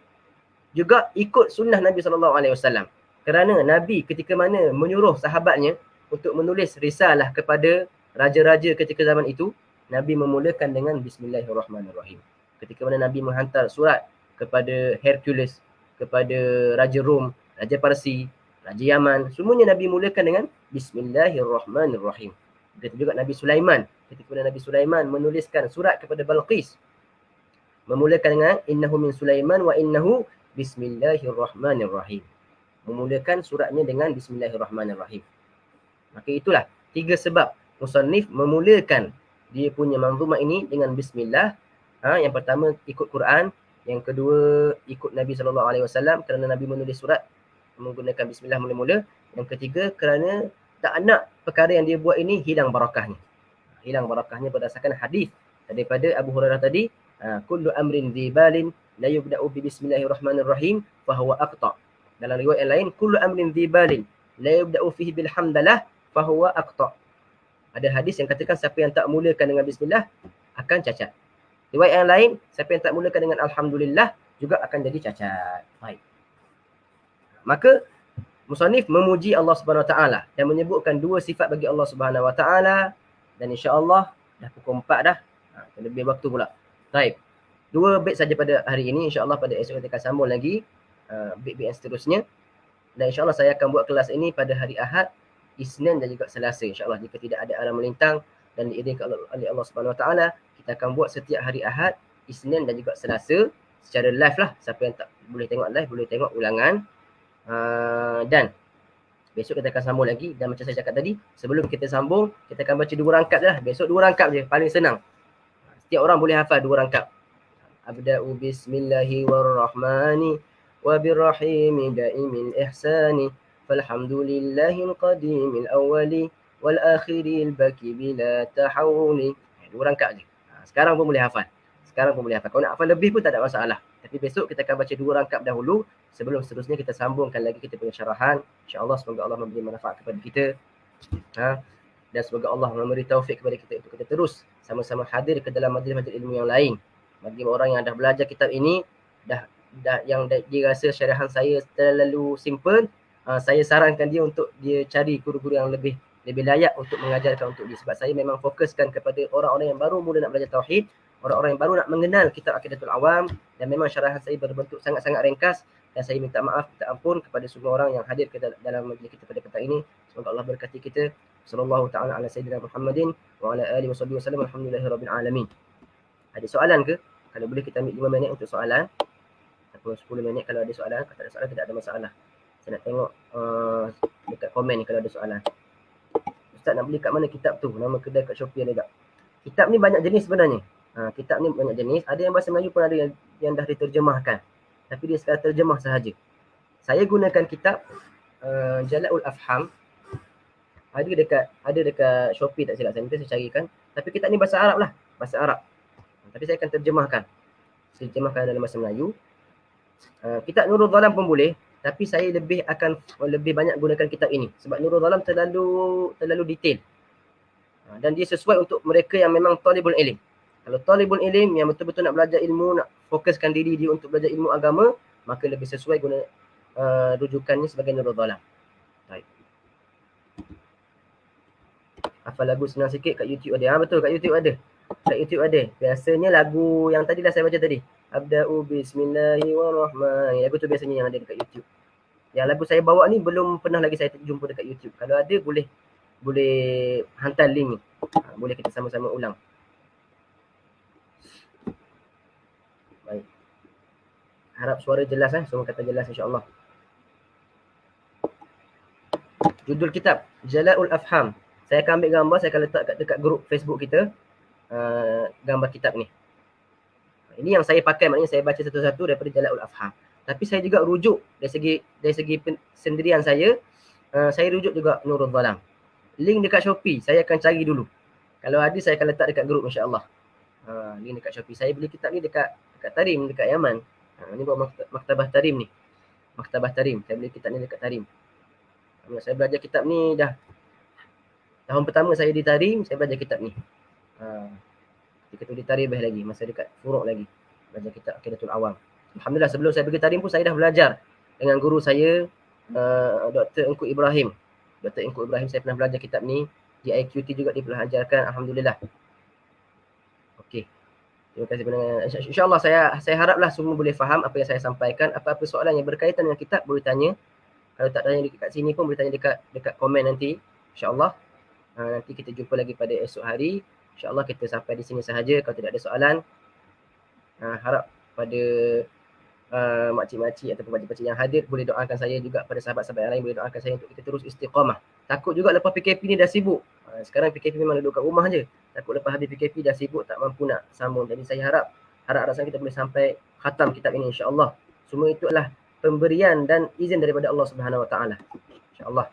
Juga ikut sunnah Nabi sallallahu alaihi wasallam. Kerana Nabi ketika mana menyuruh sahabatnya untuk menulis risalah kepada raja-raja ketika zaman itu, Nabi memulakan dengan bismillahirrahmanirrahim. Ketika mana Nabi menghantar surat kepada Hercules, kepada Raja Rom, Raja Parsi, Raja Yaman, semuanya Nabi mulakan dengan bismillahirrahmanirrahim. Begitu juga Nabi Sulaiman. Ketika mana Nabi Sulaiman menuliskan surat kepada Balqis, memulakan dengan innahu min Sulaiman wa innahu bismillahirrahmanirrahim. Memulakan suratnya dengan bismillahirrahmanirrahim. Maka itulah tiga sebab musannif memulakan dia punya manzumah ini dengan bismillah. Yang pertama ikut Quran, Yang kedua, ikut Nabi SAW kerana Nabi menulis surat menggunakan bismillah mula-mula. Yang ketiga, kerana tak nak perkara yang dia buat ini hilang barakahnya. Hilang barakahnya berdasarkan hadis daripada Abu Hurairah tadi, kullu amrin dzibalin la yubda'u bi bismillahirrahmanirrahim fahuwa aqta. Dalam riwayat yang lain, kullu amrin dzibalin la yubda'u fihi bilhamdalah fahuwa aqta. Ada hadis yang katakan siapa yang tak mulakan dengan bismillah akan cacat. Riwayat yang lain, siapa yang tak mulakan dengan alhamdulillah juga akan jadi cacat. Baik. Maka musannif memuji Allah Subhanahu Wa Taala dan menyebutkan dua sifat bagi Allah Subhanahu Wa Taala, dan insya-Allah dah pukul 4 dah. Lebih waktu pula. Baik. Dua bait saja pada hari ini, insya-Allah pada esok kita akan sambung lagi bait-bait yang seterusnya. Dan insya-Allah saya akan buat kelas ini pada hari Ahad, Isnin dan juga Selasa, insya-Allah jika tidak ada alam melintang dan diizinkan oleh Allah Subhanahu Wa Taala. Kita akan buat setiap hari Ahad, Isnin dan juga Selasa secara live lah. Siapa yang tak boleh tengok live boleh tengok ulangan. Dan besok kita akan sambung lagi. Dan macam saya cakap tadi, sebelum kita sambung, kita akan baca 2 rangkap je lah. Besok 2 rangkap je, paling senang. Setiap orang boleh hafal 2 rangkap. Abda'u bismillahi warrahmani wabirrahimi daimil ihsani falhamdulillahil qadimil awwali wal akhiril baki bila tahawuli. 2 rangkap je. Sekarang pun boleh hafal. Kalau nak hafal lebih pun tak ada masalah. Tapi besok kita akan baca 2 rangkap dahulu sebelum seterusnya kita sambungkan lagi kita punya syarahan. InsyaAllah semoga Allah memberi manfaat kepada kita. Dan semoga Allah memberi taufik kepada kita untuk kita terus sama-sama hadir ke dalam majlis-majlis ilmu yang lain. Bagi orang yang dah belajar kitab ini, yang dia rasa syarahan saya terlalu simple, saya sarankan dia untuk dia cari guru-guru yang lebih layak untuk mengajarkan untuk dia. Sebab saya memang fokuskan kepada orang-orang yang baru mula nak belajar tauhid, orang-orang yang baru nak mengenal kitab Aqidatul Awam, dan memang syarahan saya berbentuk sangat-sangat ringkas. Dan saya minta maaf, minta ampun kepada semua orang yang hadir ke dalam majlis kita pada petang ini. Semoga Allah berkati kita. Sallallahu ta'ala ala sayyidina Muhammadin wa ala alihi wasallam. Alhamdulillahirabbil alamin. Ada soalan ke? Kalau boleh kita ambil 5 minit untuk soalan. Ataupun 10 minit kalau ada soalan. Kalau tak ada soalan, tidak ada masalah. Saya nak tengok dekat komen ni kalau ada soalan. Ustaz nak beli kat mana kitab tu? Nama kedai kat Shopee ada tak? Kitab ni banyak jenis sebenarnya. Kitab ni banyak jenis. Ada yang bahasa Melayu pun ada yang dah diterjemahkan. Tapi dia sekadar terjemah sahaja. Saya gunakan kitab Jala'ul Afham. Ada dekat Shopee tak silap saya. Nanti saya carikan. Tapi kitab ni bahasa Arab lah. Bahasa Arab. Tapi saya akan terjemahkan. Saya terjemahkan dalam bahasa Melayu. Kitab Nurul Zalam pun boleh. Tapi saya lebih banyak gunakan kitab ini. Sebab Nurul Zalam terlalu detail. Dan dia sesuai untuk mereka yang memang talibul ilm. Kalau talibul ilm yang betul-betul nak belajar ilmu, nak fokuskan diri dia untuk belajar ilmu agama, maka lebih sesuai guna rujukannya sebagai Nurul Zalam. Baik. Hafal lagu senang sikit kat YouTube ada. Betul, kat YouTube ada. Biasanya lagu yang tadi dah saya baca tadi. Abda'u bismillahirrahmanirrahim. Lagu tu biasanya yang ada dekat YouTube. Yang lagu saya bawa ni belum pernah lagi saya jumpa dekat YouTube. Kalau ada boleh hantar link ni. Boleh kita sama-sama ulang. Baik. Harap suara jelas semua kata jelas insya-Allah. Judul kitab Jala'ul Afham. Saya akan ambil gambar, saya akan letak dekat grup Facebook kita. Gambar kitab ni. Ini yang saya pakai, maknanya saya baca satu-satu daripada Jala'ul Afham. Tapi saya juga rujuk dari segi sendirian saya rujuk juga Nurul Zalam. Link dekat Shopee saya akan cari dulu. Kalau ada saya akan letak dekat grup insya-Allah. Link dekat Shopee. Saya beli kitab ni dekat Tarim, dekat Yaman. Ni buat Maktabah Tarim ni. Maktabah Tarim. Saya beli kitab ni dekat Tarim. Saya belajar kitab ni dah tahun pertama saya di Tarim, saya belajar kitab ni. Ketika tu di Taribah lagi, masa dekat Furuk lagi. Belajar kitab Aqidatul Awam. Alhamdulillah sebelum saya pergi Tarim pun saya dah belajar dengan guru saya, Dr. Engku Ibrahim. Dr. Engku Ibrahim saya pernah belajar kitab ni. Di IQT juga dia pernah ajarkan. Alhamdulillah. Okey. Terima kasih pendengar. InsyaAllah saya haraplah semua boleh faham apa yang saya sampaikan. Apa-apa soalan yang berkaitan dengan kitab boleh tanya. Kalau tak tanya dekat sini pun boleh tanya dekat komen nanti. InsyaAllah. Nanti kita jumpa lagi pada esok hari. InsyaAllah kita sampai di sini sahaja. Kalau tidak ada soalan, harap pada makcik-makcik ataupun pakcik-pakcik yang hadir boleh doakan saya juga, pada sahabat-sahabat yang lain boleh doakan saya untuk kita terus istiqamah. Takut juga lepas PKP ni dah sibuk. Sekarang PKP memang duduk kat rumah je. Takut lepas habis PKP dah sibuk tak mampu nak sambung. Jadi saya harap harap-harap kita boleh sampai khatam kitab ini insya-Allah. Semua itu adalah pemberian dan izin daripada Allah Subhanahu wa taala. Insya-Allah.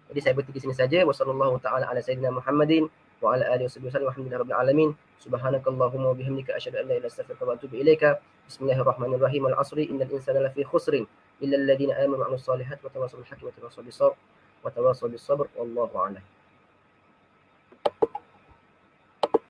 Jadi saya berhenti di sini saja. Wassallallahu taala ala sayyidina Muhammadin wa ala alihi wasallam. Alhamdulillahirabbil alamin. Subhanakallahumma wa bihamdika asyhadu an la ilaha illa anta astaghfiruka wa atubu ilaika. Bismillahirrahmanirrahim. Al-'asri innal insana lafi khusrin illa alladhina amanu wa 'amilus solihati wa tawassaw bil haqqi wa tawassaw bis sabr wallahu a'lam.